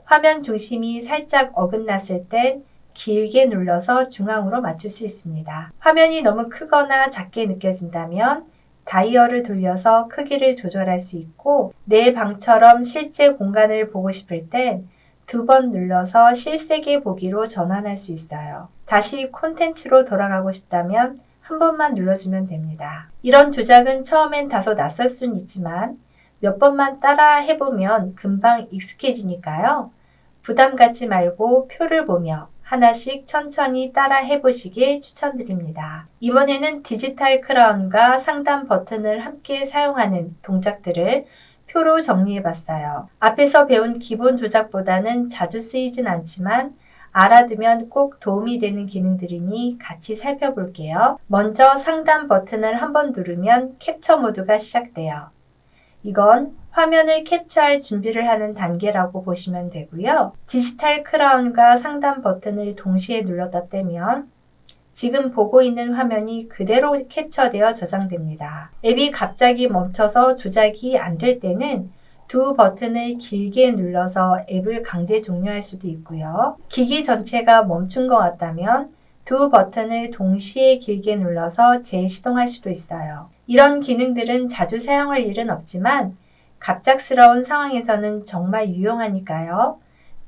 화면 중심이 살짝 어긋났을 땐 길게 눌러서 중앙으로 맞출 수 있습니다. 화면이 너무 크거나 작게 느껴진다면 다이얼을 돌려서 크기를 조절할 수 있고 내 방처럼 실제 공간을 보고 싶을 땐 2번 눌러서 실세계 보기로 전환할 수 있어요. 다시 콘텐츠로 돌아가고 싶다면 한 번만 눌러주면 됩니다. 이런 조작은 처음엔 다소 낯설 순 있지만 몇 번만 따라 해보면 금방 익숙해지니까요. 부담 갖지 말고 표를 보며 하나씩 천천히 따라 해보시길 추천드립니다. 이번에는 디지털 크라운과 상단 버튼을 함께 사용하는 동작들을 표로 정리해봤어요. 앞에서 배운 기본 조작보다는 자주 쓰이진 않지만 알아두면 꼭 도움이 되는 기능들이니 같이 살펴볼게요. 먼저 상단 버튼을 한번 누르면 캡처 모드가 시작돼요. 이건 화면을 캡처할 준비를 하는 단계라고 보시면 되고요. 디지털 크라운과 상단 버튼을 동시에 눌렀다 떼면 지금 보고 있는 화면이 그대로 캡처되어 저장됩니다. 앱이 갑자기 멈춰서 조작이 안 될 때는 두 버튼을 길게 눌러서 앱을 강제 종료할 수도 있고요. 기기 전체가 멈춘 것 같다면 두 버튼을 동시에 길게 눌러서 재시동할 수도 있어요. 이런 기능들은 자주 사용할 일은 없지만 갑작스러운 상황에서는 정말 유용하니까요.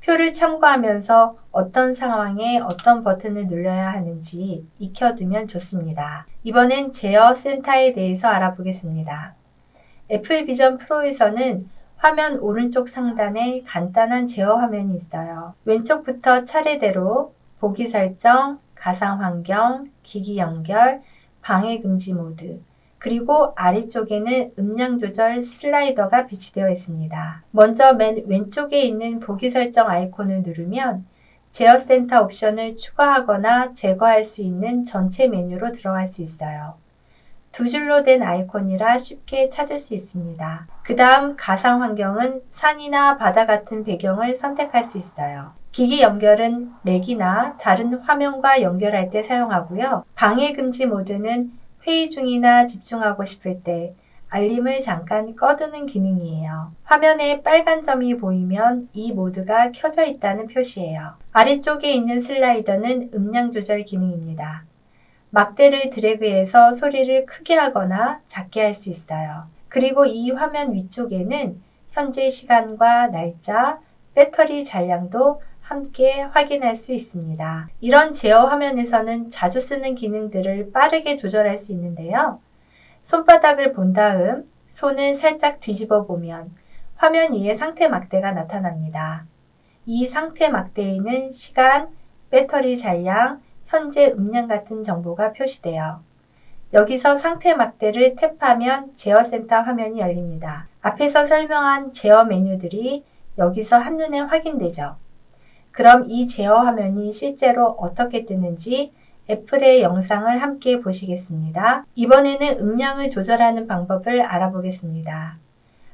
표를 참고하면서 어떤 상황에 어떤 버튼을 눌러야 하는지 익혀두면 좋습니다. 이번엔 제어 센터에 대해서 알아보겠습니다. 애플 비전 프로에서는 화면 오른쪽 상단에 간단한 제어 화면이 있어요. 왼쪽부터 차례대로 보기 설정, 가상 환경, 기기 연결, 방해 금지 모드, 그리고 아래쪽에는 음량 조절 슬라이더가 비치되어 있습니다. 먼저 맨 왼쪽에 있는 보기 설정 아이콘을 누르면 제어 센터 옵션을 추가하거나 제거할 수 있는 전체 메뉴로 들어갈 수 있어요. 두 줄로 된 아이콘이라 쉽게 찾을 수 있습니다. 그 다음 가상 환경은 산이나 바다 같은 배경을 선택할 수 있어요. 기기 연결은 맥이나 다른 화면과 연결할 때 사용하고요. 방해 금지 모드는 회의 중이나 집중하고 싶을 때 알림을 잠깐 꺼두는 기능이에요. 화면에 빨간 점이 보이면 이 모드가 켜져 있다는 표시예요. 아래쪽에 있는 슬라이더는 음량 조절 기능입니다. 막대를 드래그해서 소리를 크게 하거나 작게 할 수 있어요. 그리고 이 화면 위쪽에는 현재 시간과 날짜, 배터리 잔량도 함께 확인할 수 있습니다. 이런 제어 화면에서는 자주 쓰는 기능들을 빠르게 조절할 수 있는데요. 손바닥을 본 다음 손을 살짝 뒤집어 보면 화면 위에 상태 막대가 나타납니다. 이 상태 막대에는 시간, 배터리 잔량, 현재 음량 같은 정보가 표시돼요. 여기서 상태 막대를 탭하면 제어 센터 화면이 열립니다. 앞에서 설명한 제어 메뉴들이 여기서 한눈에 확인되죠. 그럼 이 제어 화면이 실제로 어떻게 뜨는지 애플의 영상을 함께 보시겠습니다. 이번에는 음량을 조절하는 방법을 알아보겠습니다.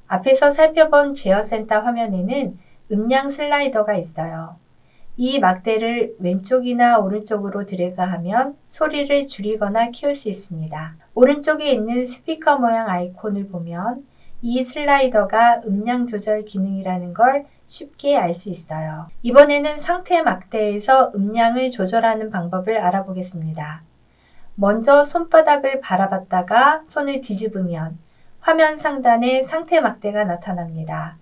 앞에서 살펴본 제어센터 화면에는 음량 슬라이더가 있어요. 이 막대를 왼쪽이나 오른쪽으로 드래그하면 소리를 줄이거나 키울 수 있습니다. 오른쪽에 있는 스피커 모양 아이콘을 보면 이 슬라이더가 음량 조절 기능이라는 걸 쉽게 알 수 있어요. 이번에는 상태 막대에서 음량을 조절하는 방법을 알아보겠습니다. 먼저 손바닥을 바라봤다가 손을 뒤집으면 화면 상단에 상태 막대가 나타납니다.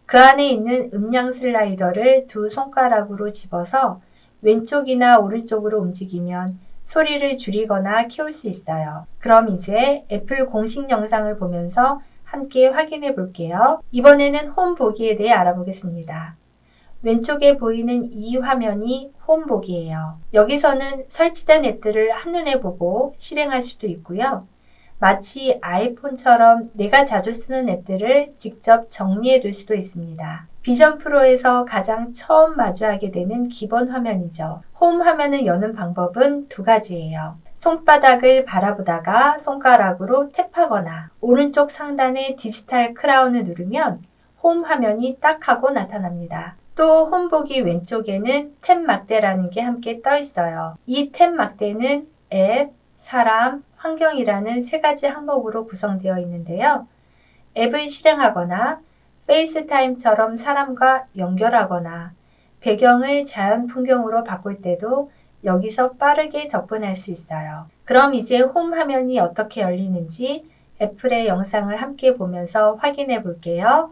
그 안에 있는 음량 슬라이더를 두 손가락으로 집어서 왼쪽이나 오른쪽으로 움직이면 소리를 줄이거나 키울 수 있어요. 그럼 이제 애플 공식 영상을 보면서 함께 확인해 볼게요. 이번에는 홈 보기에 대해 알아보겠습니다. 왼쪽에 보이는 이 화면이 홈 보기예요. 여기서는 설치된 앱들을 한눈에 보고 실행할 수도 있고요. 마치 아이폰처럼 내가 자주 쓰는 앱들을 직접 정리해 둘 수도 있습니다. 비전 프로에서 가장 처음 마주하게 되는 기본 화면이죠. 홈 화면을 여는 방법은 두 가지예요. 손바닥을 바라보다가 손가락으로 탭하거나 오른쪽 상단의 디지털 크라운을 누르면 홈 화면이 딱 하고 나타납니다. 또 홈 보기 왼쪽에는 탭 막대라는 게 함께 떠 있어요. 이 탭 막대는 앱, 사람, 환경이라는 세 가지 항목으로 구성되어 있는데요. 앱을 실행하거나 페이스타임처럼 사람과 연결하거나 배경을 자연 풍경으로 바꿀 때도 여기서 빠르게 접근할 수 있어요. 그럼 이제 홈 화면이 어떻게 열리는지 애플의 영상을 함께 보면서 확인해 볼게요.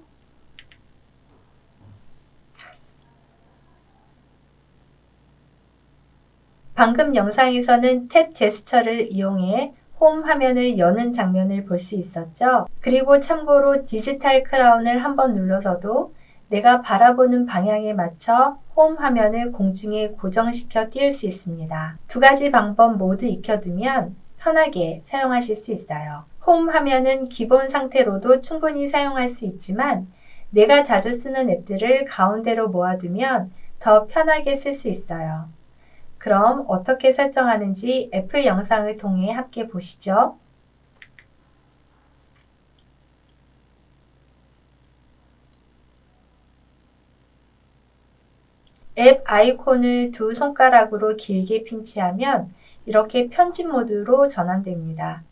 방금 영상에서는 탭 제스처를 이용해 홈 화면을 여는 장면을 볼 수 있었죠. 그리고 참고로 디지털 크라운을 한번 눌러서도 내가 바라보는 방향에 맞춰 홈 화면을 공중에 고정시켜 띄울 수 있습니다. 두 가지 방법 모두 익혀두면 편하게 사용하실 수 있어요. 홈 화면은 기본 상태로도 충분히 사용할 수 있지만 내가 자주 쓰는 앱들을 가운데로 모아두면 더 편하게 쓸 수 있어요. 그럼 어떻게 설정하는지 애플 영상을 통해 함께 보시죠. 앱 아이콘을 두 손가락으로 길게 pin치하면 이렇게 편집 모드로 전환됩니다.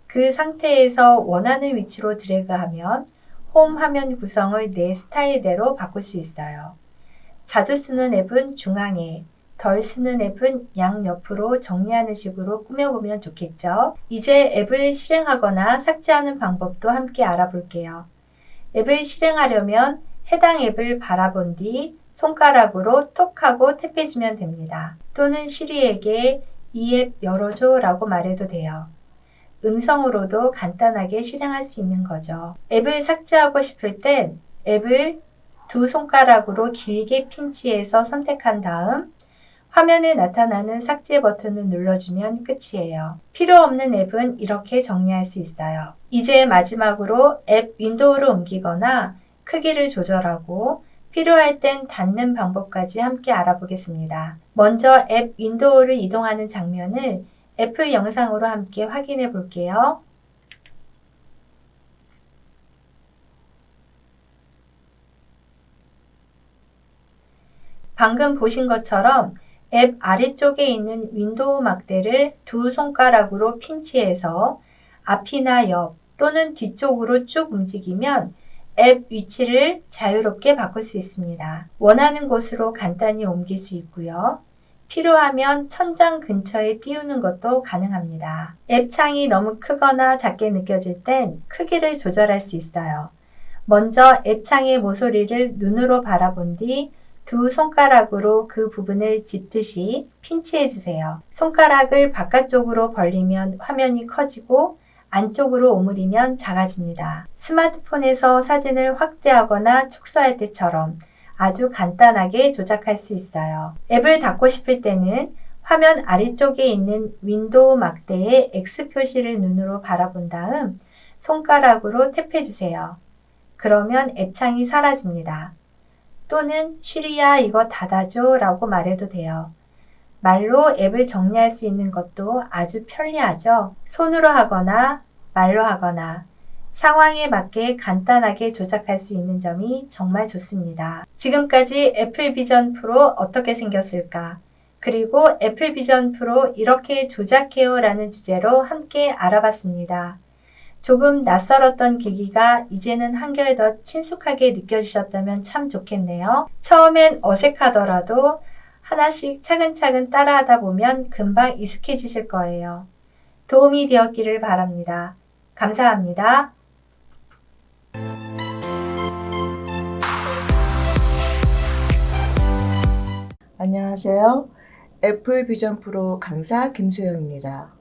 그 상태에서 원하는 위치로 드래그하면 홈 화면 구성을 내 스타일대로 바꿀 수 있어요. 자주 쓰는 앱은 중앙에, 덜 쓰는 앱은 양옆으로 정리하는 식으로 꾸며보면 좋겠죠. 이제 앱을 실행하거나 삭제하는 방법도 함께 알아볼게요. 앱을 실행하려면 해당 앱을 바라본 뒤 손가락으로 톡 하고 탭해주면 됩니다. 또는 시리에게 이 앱 열어줘 라고 말해도 돼요. 음성으로도 간단하게 실행할 수 있는 거죠. 앱을 삭제하고 싶을 땐 앱을 두 손가락으로 길게 pin치해서 선택한 다음 화면에 나타나는 삭제 버튼을 눌러주면 끝이에요. 필요 없는 앱은 이렇게 정리할 수 있어요. 이제 마지막으로 앱 윈도우를 옮기거나 크기를 조절하고 필요할 땐 닫는 방법까지 함께 알아보겠습니다. 먼저 앱 윈도우를 이동하는 장면을 애플 영상으로 함께 확인해 볼게요. 방금 보신 것처럼 앱 아래쪽에 있는 윈도우 막대를 두 손가락으로 pin치해서 앞이나 옆 또는 뒤쪽으로 쭉 움직이면 앱 위치를 자유롭게 바꿀 수 있습니다. 원하는 곳으로 간단히 옮길 수 있고요. 필요하면 천장 근처에 띄우는 것도 가능합니다. 앱 창이 너무 크거나 작게 느껴질 땐 크기를 조절할 수 있어요. 먼저 앱 창의 모서리를 눈으로 바라본 뒤 두 손가락으로 그 부분을 짚듯이 pin치해 주세요. 손가락을 바깥쪽으로 벌리면 화면이 커지고 안쪽으로 오므리면 작아집니다. 스마트폰에서 사진을 확대하거나 축소할 때처럼 아주 간단하게 조작할 수 있어요. 앱을 닫고 싶을 때는 화면 아래쪽에 있는 윈도우 막대의 X 표시를 눈으로 바라본 다음 손가락으로 탭해 주세요. 그러면 앱 창이 사라집니다. 또는 쉬리야 이거 닫아줘 라고 말해도 돼요. 말로 앱을 정리할 수 있는 것도 아주 편리하죠. 손으로 하거나 말로 하거나 상황에 맞게 간단하게 조작할 수 있는 점이 정말 좋습니다. 지금까지 애플 비전 프로 어떻게 생겼을까? 그리고 애플 비전 프로 이렇게 조작해요 라는 주제로 함께 알아봤습니다. 조금 낯설었던 기기가 이제는 한결 더 친숙하게 느껴지셨다면 참 좋겠네요. 처음엔 어색하더라도 하나씩 차근차근 따라하다 보면 금방 익숙해지실 거예요. 도움이 되었기를 바랍니다. 감사합니다. 안녕하세요. 애플 비전 프로 강사 김소영입니다.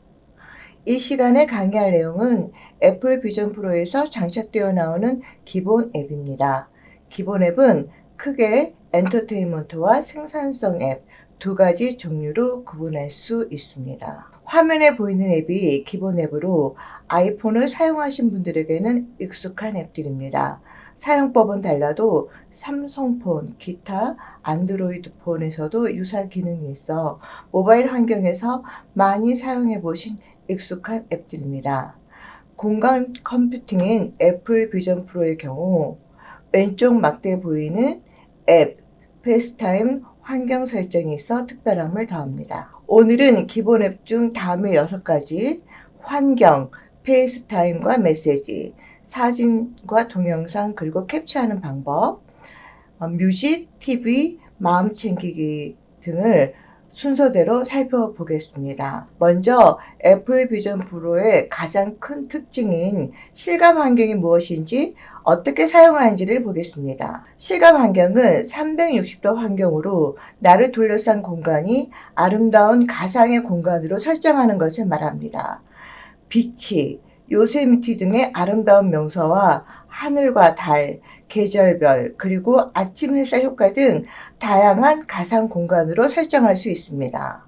이 시간에 강의할 내용은 애플 비전 프로에서 장착되어 나오는 기본 앱입니다. 기본 앱은 크게 엔터테인먼트와 생산성 앱 두 가지 종류로 구분할 수 있습니다. 화면에 보이는 앱이 기본 앱으로 아이폰을 사용하신 분들에게는 익숙한 앱들입니다. 사용법은 달라도 삼성폰, 기타 안드로이드 폰에서도 유사 기능이 있어 모바일 환경에서 많이 사용해 보신 익숙한 앱들입니다. 공간 컴퓨팅인 애플 비전 프로의 경우 왼쪽 막대에 보이는 앱, 페이스타임 환경 설정이 있어 특별함을 더합니다. 오늘은 기본 앱 중 다음의 6가지 환경, 페이스타임과 메시지, 사진과 동영상 그리고 캡처하는 방법, 뮤직, TV, 마음 챙기기 등을 순서대로 살펴보겠습니다. 먼저 애플 비전 프로의 가장 큰 특징인 실감 환경이 무엇인지 어떻게 사용하는지를 보겠습니다. 실감 환경은 360도 환경으로 나를 둘러싼 공간이 아름다운 가상의 공간으로 설정하는 것을 말합니다. 빛이, 요세미티 등의 아름다운 명소와 하늘과 달, 계절별, 그리고 아침 햇살 효과 등 다양한 가상 공간으로 설정할 수 있습니다.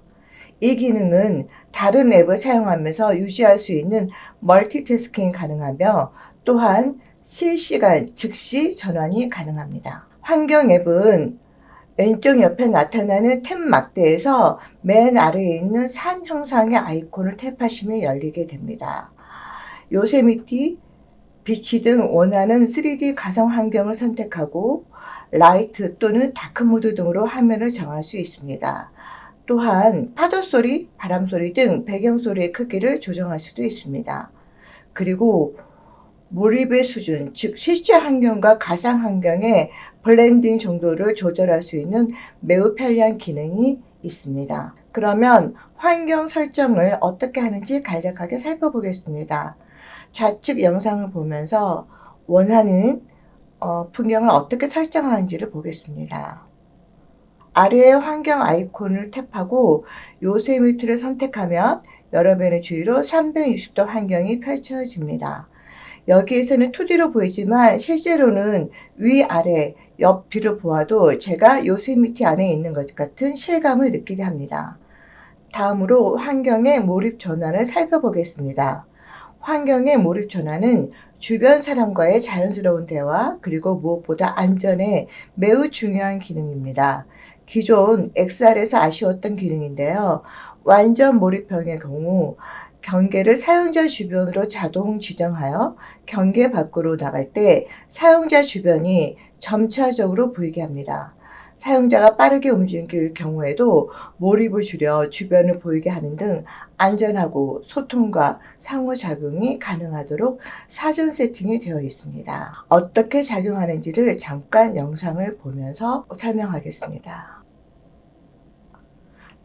이 기능은 다른 앱을 사용하면서 유지할 수 있는 멀티태스킹이 가능하며 또한 실시간 즉시 전환이 가능합니다. 환경 앱은 왼쪽 옆에 나타나는 탭 막대에서 맨 아래에 있는 산 형상의 아이콘을 탭하시면 열리게 됩니다. 요세미티, 빛이 등 원하는 3D 가상 환경을 선택하고 라이트 또는 다크 모드 등으로 화면을 정할 수 있습니다. 또한 파도 소리, 바람 소리 등 배경 소리의 크기를 조정할 수도 있습니다. 그리고 몰입의 수준, 즉 실제 환경과 가상 환경의 블렌딩 정도를 조절할 수 있는 매우 편리한 기능이 있습니다. 그러면 환경 설정을 어떻게 하는지 간략하게 살펴보겠습니다. 좌측 영상을 보면서 원하는 풍경을 어떻게 설정하는지를 보겠습니다. 아래의 환경 아이콘을 탭하고 요세미티를 선택하면 여러 변의 주위로 360도 환경이 펼쳐집니다. 여기에서는 2D로 보이지만 실제로는 위아래, 옆, 뒤를 보아도 제가 요세미티 안에 있는 것 같은 실감을 느끼게 합니다. 다음으로 환경의 몰입 전환을 살펴보겠습니다. 환경의 몰입 전환은 주변 사람과의 자연스러운 대화 그리고 무엇보다 안전에 매우 중요한 기능입니다. 기존 XR에서 아쉬웠던 기능인데요. 완전 몰입형의 경우 경계를 사용자 주변으로 자동 지정하여 경계 밖으로 나갈 때 사용자 주변이 점차적으로 보이게 합니다. 사용자가 빠르게 움직일 경우에도 몰입을 줄여 주변을 보이게 하는 등 안전하고 소통과 상호작용이 가능하도록 사전 세팅이 되어 있습니다. 어떻게 작용하는지를 잠깐 영상을 보면서 설명하겠습니다.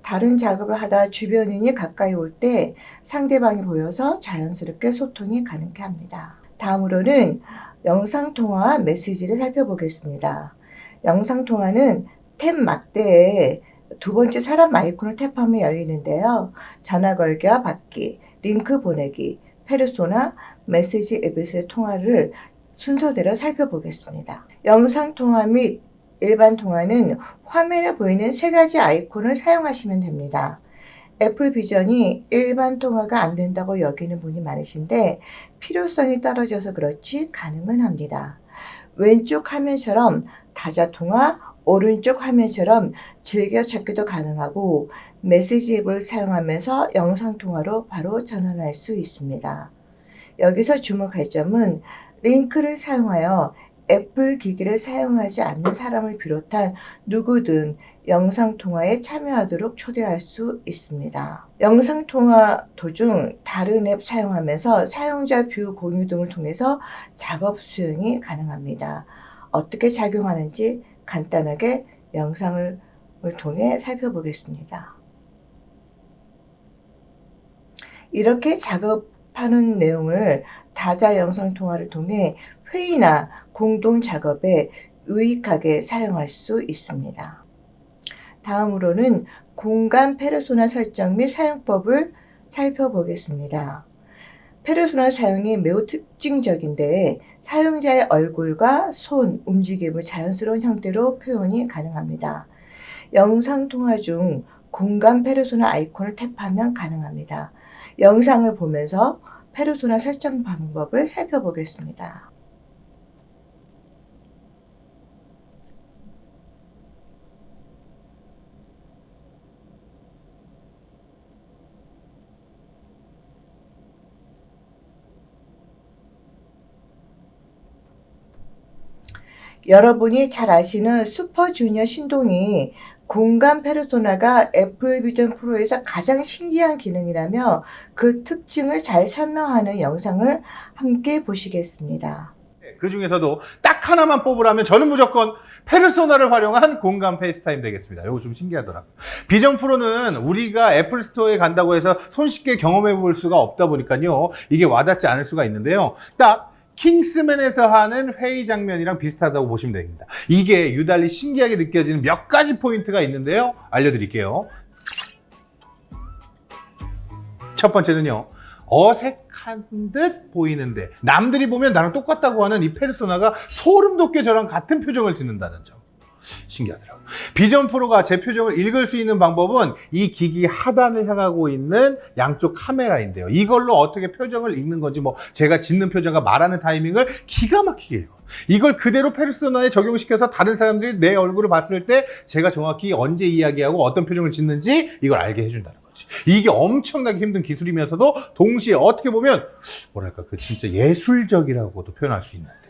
다른 작업을 하다 주변인이 가까이 올 때 상대방이 보여서 자연스럽게 소통이 가능하게 합니다. 다음으로는 영상통화와 메시지를 살펴보겠습니다. 영상통화는 탭 막대에 두 번째 사람 아이콘을 탭하면 열리는데요. 전화 걸기와 받기, 링크 보내기, 페르소나, 메시지 앱에서의 통화를 순서대로 살펴보겠습니다. 영상통화 및 일반 통화는 화면에 보이는 3가지 아이콘을 사용하시면 됩니다. 애플 비전이 일반 통화가 안 된다고 여기는 분이 많으신데 필요성이 떨어져서 그렇지 가능은 합니다. 왼쪽 화면처럼 다자통화, 오른쪽 화면처럼 즐겨찾기도 가능하고 메시지 앱을 사용하면서 영상통화로 바로 전환할 수 있습니다. 여기서 주목할 점은 링크를 사용하여 애플 기기를 사용하지 않는 사람을 비롯한 누구든 영상통화에 참여하도록 초대할 수 있습니다. 영상통화 도중 다른 앱 사용하면서 사용자 뷰 공유 등을 통해서 작업 수행이 가능합니다. 어떻게 작용하는지 간단하게 영상을 통해 살펴보겠습니다. 이렇게 작업하는 내용을 다자 영상통화를 통해 회의나 공동 작업에 유익하게 사용할 수 있습니다. 다음으로는 공간 페르소나 설정 및 사용법을 살펴보겠습니다. 페르소나 사용이 매우 특징적인데 사용자의 얼굴과 손, 움직임을 자연스러운 형태로 표현이 가능합니다. 영상통화 중 공간 페르소나 아이콘을 탭하면 가능합니다. 영상을 보면서 페르소나 설정 방법을 살펴보겠습니다. 여러분이 잘 아시는 슈퍼주니어 신동이 공간 페르소나가 애플 비전 프로에서 가장 신기한 기능이라며 그 특징을 잘 설명하는 영상을 함께 보시겠습니다. 그 중에서도 딱 하나만 뽑으라면 저는 무조건 페르소나를 활용한 공간 페이스타임 되겠습니다. 이거 좀 신기하더라고요. 비전 프로는 우리가 애플 스토어에 간다고 해서 손쉽게 경험해 볼 수가 없다 보니까요. 이게 와닿지 않을 수가 있는데요. 딱 킹스맨에서 하는 회의 장면이랑 비슷하다고 보시면 됩니다. 이게 유달리 신기하게 느껴지는 몇 가지 포인트가 있는데요. 알려드릴게요. 첫 번째는요. 어색한 듯 보이는데 남들이 보면 나랑 똑같다고 하는 이 페르소나가 소름 돋게 저랑 같은 표정을 짓는다는 점. 신기하더라고요. 비전 프로가 제 표정을 읽을 수 있는 방법은 이 기기 하단을 향하고 있는 양쪽 카메라인데요. 이걸로 어떻게 표정을 읽는 건지 제가 짓는 표정과 말하는 타이밍을 기가 막히게 읽어요. 이걸 그대로 페르소나에 적용시켜서 다른 사람들이 내 얼굴을 봤을 때 제가 정확히 언제 이야기하고 어떤 표정을 짓는지 이걸 알게 해준다는 거지. 이게 엄청나게 힘든 기술이면서도 동시에 어떻게 보면 뭐랄까 진짜 예술적이라고도 표현할 수 있는데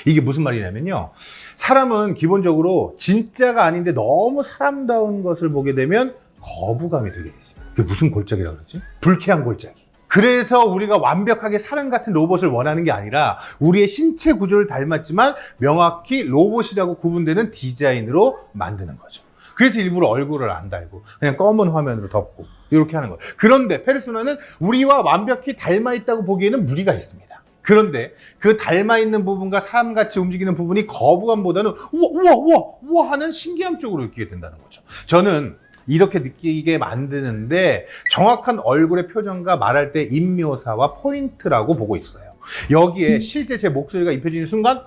이게 무슨 말이냐면요. 사람은 기본적으로 진짜가 아닌데 너무 사람다운 것을 보게 되면 거부감이 들게 돼 있어요. 그게 무슨 골짜기라고 그러지? 불쾌한 골짜기. 그래서 우리가 완벽하게 사람 같은 로봇을 원하는 게 아니라 우리의 신체 구조를 닮았지만 명확히 로봇이라고 구분되는 디자인으로 만드는 거죠. 그래서 일부러 얼굴을 안 달고 그냥 검은 화면으로 덮고 이렇게 하는 거예요. 그런데 페르소나는 우리와 완벽히 닮아 있다고 보기에는 무리가 있습니다. 그런데 그 닮아있는 부분과 사람같이 움직이는 부분이 거부감보다는 우와 하는 신기함 쪽으로 느끼게 된다는 거죠. 저는 이렇게 느끼게 만드는데 정확한 얼굴의 표정과 말할 때 입묘사와 포인트라고 보고 있어요. 여기에 실제 제 목소리가 입혀지는 순간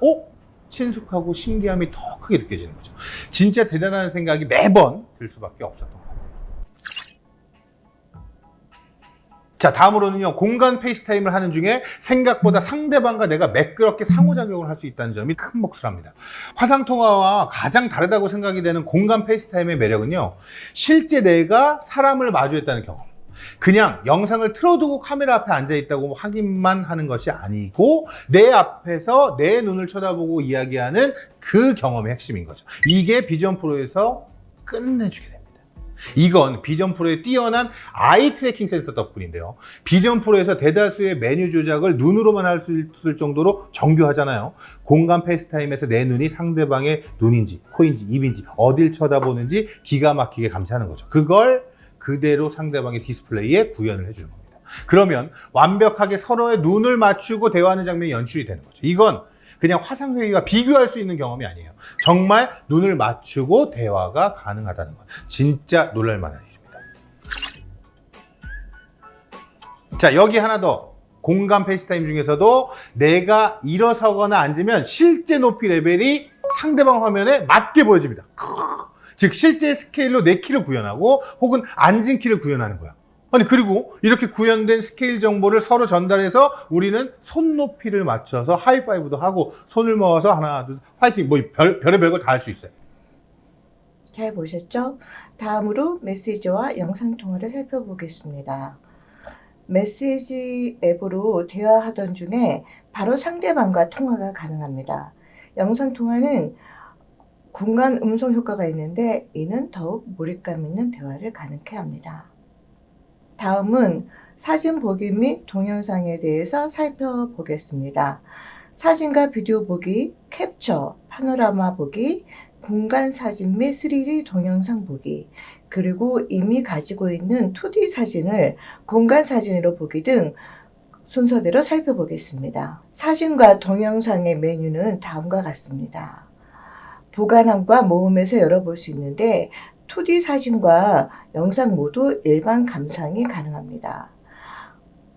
친숙하고 신기함이 더 크게 느껴지는 거죠. 진짜 대단한 생각이 매번 들 수밖에 없었던 것 같아요. 자, 다음으로는요, 공간 페이스타임을 하는 중에 생각보다 상대방과 내가 매끄럽게 상호작용을 할 수 있다는 점이 큰 몫을 합니다. 화상통화와 가장 다르다고 생각이 되는 공간 페이스타임의 매력은요, 실제 내가 사람을 마주했다는 경험. 그냥 영상을 틀어두고 카메라 앞에 앉아있다고 확인만 하는 것이 아니고 내 앞에서 내 눈을 쳐다보고 이야기하는 그 경험의 핵심인 거죠. 이게 비전 프로에서 끝내주게 됩니다. 이건 비전 프로의 뛰어난 아이 트래킹 센서 덕분인데요. 비전 프로에서 대다수의 메뉴 조작을 눈으로만 할 수 있을 정도로 정교하잖아요. 공간 페이스타임에서 내 눈이 상대방의 눈인지 코인지 입인지 어딜 쳐다보는지 기가 막히게 감시하는 거죠. 그걸 그대로 상대방의 디스플레이에 구현을 해주는 겁니다. 그러면 완벽하게 서로의 눈을 맞추고 대화하는 장면이 연출이 되는 거죠. 이건 그냥 화상회의와 비교할 수 있는 경험이 아니에요. 정말 눈을 맞추고 대화가 가능하다는 것. 진짜 놀랄만한 일입니다. 자, 여기 하나 더. 공간 페이스타임 중에서도 내가 일어서거나 앉으면 실제 높이 레벨이 상대방 화면에 맞게 보여집니다. 즉 실제 스케일로 내 키를 구현하고 혹은 앉은 키를 구현하는 거야. 아니, 그리고 이렇게 구현된 스케일 정보를 서로 전달해서 우리는 손높이를 맞춰서 하이파이브도 하고 손을 모아서 하나, 둘, 화이팅! 뭐 별의별 걸 다 할 수 있어요. 잘 보셨죠? 다음으로 메시지와 영상통화를 살펴보겠습니다. 메시지 앱으로 대화하던 중에 바로 상대방과 통화가 가능합니다. 영상통화는 공간 음성 효과가 있는데 이는 더욱 몰입감 있는 대화를 가능케 합니다. 다음은 사진 보기 및 동영상에 대해서 살펴보겠습니다. 사진과 비디오 보기, 캡처, 파노라마 보기, 공간 사진 및 3D 동영상 보기, 그리고 이미 가지고 있는 2D 사진을 공간 사진으로 보기 등 순서대로 살펴보겠습니다. 사진과 동영상의 메뉴는 다음과 같습니다. 보관함과 모음에서 열어볼 수 있는데 2D 사진과 영상 모두 일반 감상이 가능합니다.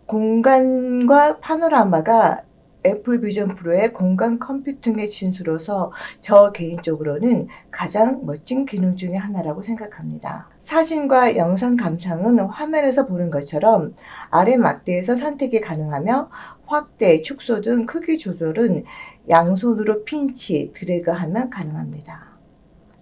공간과 파노라마가 애플 비전 프로의 공간 컴퓨팅의 진수로서 저 개인적으로는 가장 멋진 기능 중에 하나라고 생각합니다. 사진과 영상 감상은 화면에서 보는 것처럼 아래 막대에서 선택이 가능하며 확대, 축소 등 크기 조절은 양손으로 핀치, 드래그하면 가능합니다.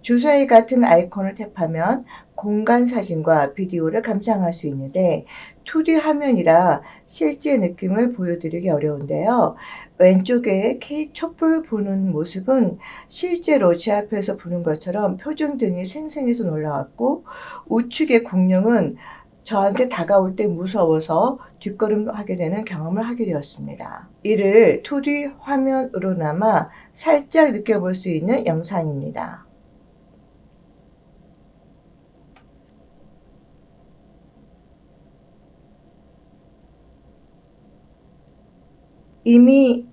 주사위 같은 아이콘을 탭하면 공간 사진과 비디오를 감상할 수 있는데 2D 화면이라 실제 느낌을 보여드리기 어려운데요. 왼쪽에 케이크 촛불 부는 모습은 실제로 제 앞에서 부는 것처럼 표정등이 생생해서 놀라웠고, 우측의 공룡은 저한테 다가올 때 무서워서 뒷걸음하게 되는 경험을 하게 되었습니다. 이를 2D 화면으로나마 살짝 느껴볼 수 있는 영상입니다. 이미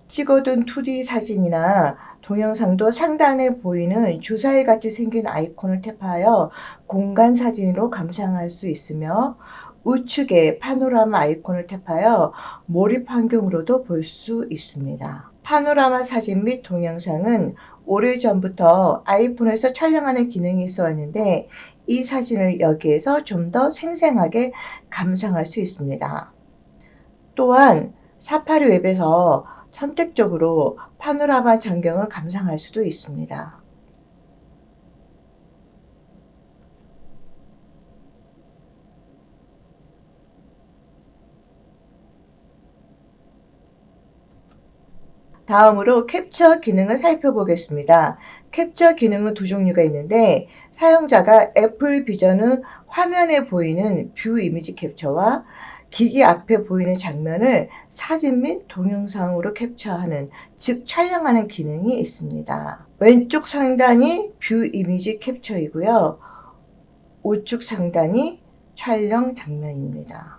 찍어둔 2D 사진이나 동영상도 상단에 보이는 주사위 같이 생긴 아이콘을 탭하여 공간 사진으로 감상할 수 있으며, 우측에 파노라마 아이콘을 탭하여 몰입 환경으로도 볼 수 있습니다. 파노라마 사진 및 동영상은 오래전부터 아이폰에서 촬영하는 기능이 있어 왔는데 이 사진을 여기에서 좀 더 생생하게 감상할 수 있습니다. 또한 사파리 웹에서 선택적으로 파노라마 전경을 감상할 수도 있습니다. 다음으로 캡처 기능을 살펴보겠습니다. 캡처 기능은 두 종류가 있는데, 사용자가 애플 비전은 화면에 보이는 뷰 이미지 캡처와 기기 앞에 보이는 장면을 사진 및 동영상으로 캡처하는, 즉 촬영하는 기능이 있습니다. 왼쪽 상단이 뷰 이미지 캡처이고요. 우측 상단이 촬영 장면입니다.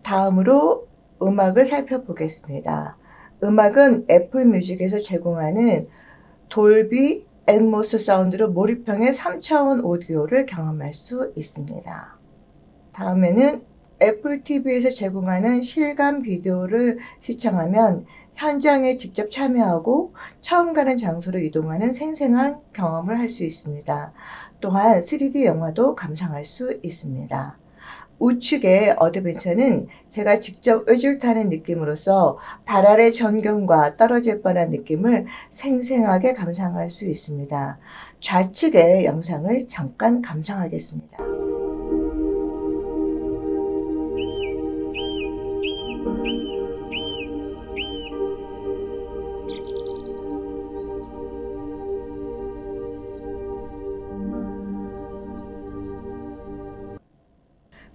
다음으로 음악을 살펴보겠습니다. 음악은 애플 뮤직에서 제공하는 돌비 앳모스 사운드로 몰입형의 3차원 오디오를 경험할 수 있습니다. 다음에는 애플 TV에서 제공하는 실감 비디오를 시청하면 현장에 직접 참여하고 처음 가는 장소로 이동하는 생생한 경험을 할 수 있습니다. 또한 3D 영화도 감상할 수 있습니다. 우측의 어드벤처는 제가 직접 외줄 타는 느낌으로써 발 아래 전경과 떨어질 뻔한 느낌을 생생하게 감상할 수 있습니다. 좌측의 영상을 잠깐 감상하겠습니다.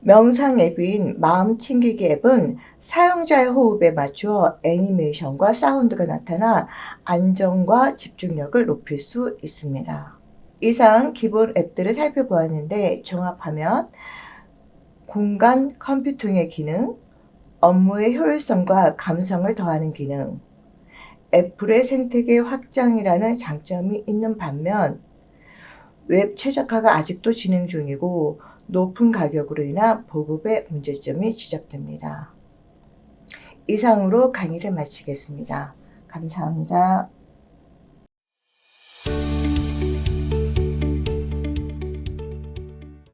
명상 앱인 마음 챙기기 앱은 사용자의 호흡에 맞추어 애니메이션과 사운드가 나타나 안정과 집중력을 높일 수 있습니다. 이상 기본 앱들을 살펴보았는데 종합하면 공간 컴퓨팅의 기능, 업무의 효율성과 감성을 더하는 기능, 애플의 생태계 확장이라는 장점이 있는 반면 웹 최적화가 아직도 진행 중이고 높은 가격으로 인한 보급의 문제점이 지적됩니다. 이상으로 강의를 마치겠습니다. 감사합니다.